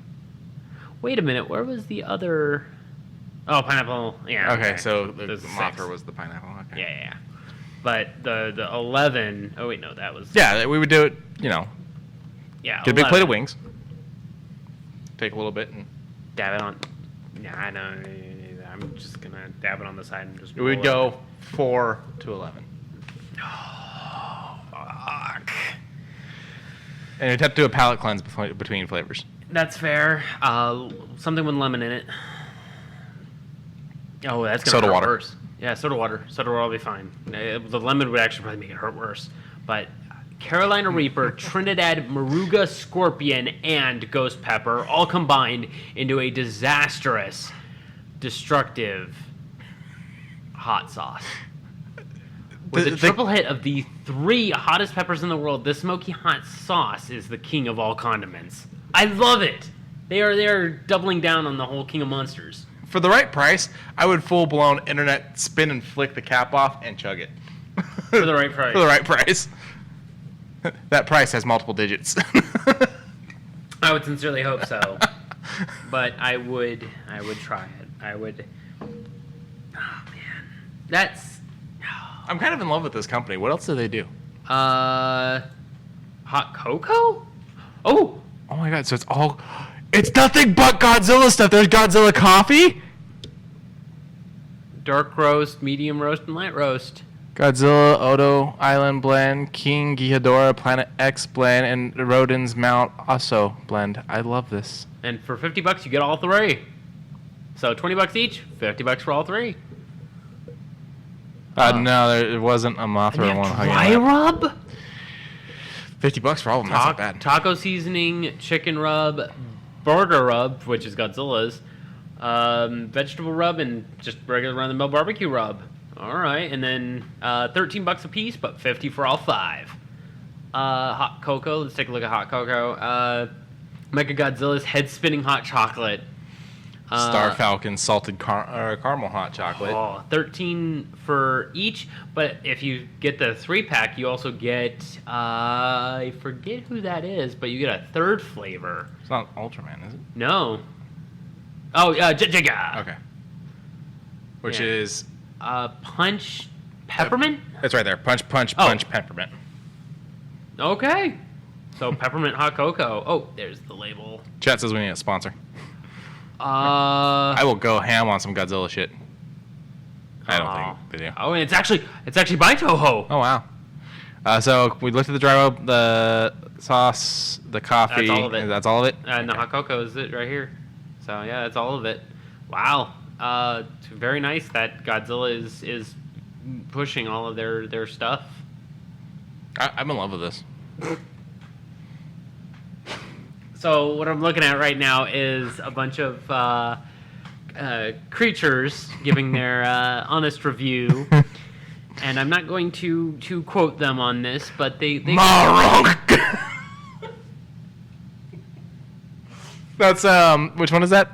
Wait a minute, where was the other... Oh, pineapple, yeah. Okay, so the Mothra 6. was the pineapple. Okay. Yeah. But the 11... Oh, wait, no, that was... Yeah, we would do it, Yeah, get a big plate of wings. Take a little bit and... Dab it on... Yeah, I know. I'm just going to dab it on the side and just... We would go 4 to 11. Oh, fuck. And you'd have to do a palate cleanse between flavors. That's fair. Something with lemon in it. Oh, that's going to hurt worse. Yeah, soda water. Soda water will be fine. The lemon would actually probably make it hurt worse. But Carolina Reaper, Trinidad Maruga Scorpion, and Ghost Pepper all combined into a disastrous, destructive hot sauce. With a triple hit of the 3 hottest peppers in the world, the smoky hot sauce is the king of all condiments. I love it. They are doubling down on the whole King of Monsters. For the right price, I would full-blown internet spin and flick the cap off and chug it. For the right price. For the right price. That price has multiple digits. I would sincerely hope so. But I would try it. I would... Oh, man. That's... I'm kind of in love with this company. What else do they do? Hot cocoa? Oh! Oh my god, so it's all... It's nothing but Godzilla stuff. There's Godzilla Coffee. Dark roast, medium roast, and light roast. Godzilla, Odo, Island Blend, King Ghidorah, Planet X Blend, and Rodin's Mount Osso Blend. I love this. And for $50, you get all 3. So $20 each, $50 for all 3. No, it wasn't a Mothra one. Dry rub? $50 for all of them. That's not bad. Taco seasoning, chicken rub, burger rub, which is Godzilla's, vegetable rub, and just regular run-of-the-mill barbecue rub. All right, and then $13 a piece, but $50 for all 5. Hot cocoa. Let's take a look at hot cocoa. Mega Godzilla's head-spinning hot chocolate. Star Falcon salted caramel hot chocolate. Oh, 13 for each, but if you get the 3-pack, you also get, I forget who that is, but you get a 3rd flavor. It's not Ultraman, is it? No. Oh, Jigga. Okay. Which is... Punch Peppermint? It's right there. Punch, peppermint. Okay. So peppermint hot cocoa. Oh, there's the label. Chat says we need a sponsor. I I will go ham on some Godzilla shit. I don't think they do. Oh, and it's actually by Toho. Oh wow. So we looked at the dry rub, the sauce, the coffee. That's all of it. That's all of it. And the hot cocoa is it right here. So yeah, that's all of it. Wow. It's very nice that Godzilla is pushing all of their stuff. I'm in love with this. So what I'm looking at right now is a bunch of creatures giving their honest review, and I'm not going to quote them on this, but they Margot. That's which one is that?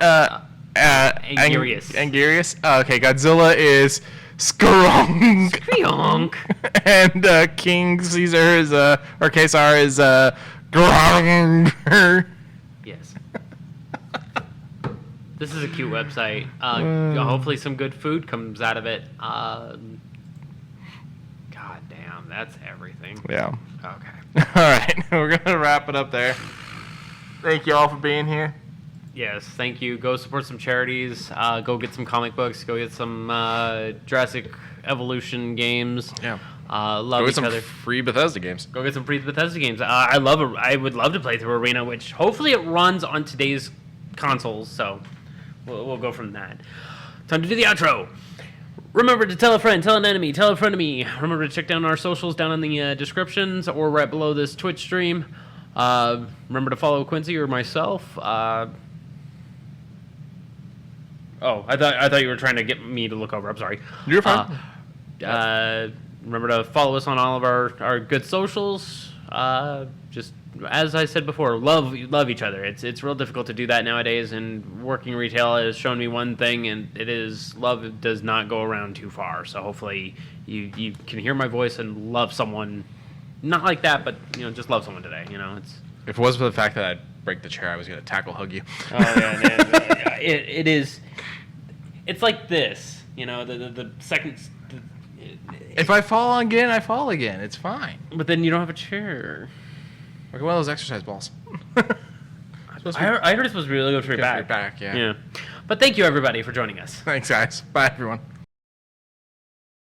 Angurious. Angurious. Okay, Godzilla is Skrunk. Skronk. And King Caesar is or Caesar is Grung. Yes. This is a cute website. Hopefully some good food comes out of it. God damn, that's everything. Yeah. Okay. All right, we're gonna wrap it up there. Thank you all for being here. Yes, thank you. Go support some charities. Go get some comic books. Go get some Jurassic Evolution games. Yeah. Love Go get each some other. free Bethesda games. Go get some free Bethesda games. I would love to play through Arena, which hopefully it runs on today's consoles. So we'll go from that. Time to do the outro. Remember to tell a friend, tell an enemy, tell a friend of me. Remember to check down our socials down in the descriptions or right below this Twitch stream. Remember to follow Quincey or myself. I thought you were trying to get me to look over. I'm sorry. You're fine. Remember to follow us on all of our good socials. Just as I said before, love each other. It's real difficult to do that nowadays, and working retail has shown me one thing, and it is love does not go around too far. So hopefully you can hear my voice and love someone, not like that, but just love someone today. It's. If it wasn't for the fact that I'd break the chair, I was gonna tackle hug you. Oh yeah, man. It is. It's like this, the second. If I fall again, I fall again. It's fine. But then you don't have a chair. Like one of those exercise balls. I heard it's supposed to be really good for your back. Your back, yeah. Yeah. But thank you everybody for joining us. Thanks, guys. Bye, everyone.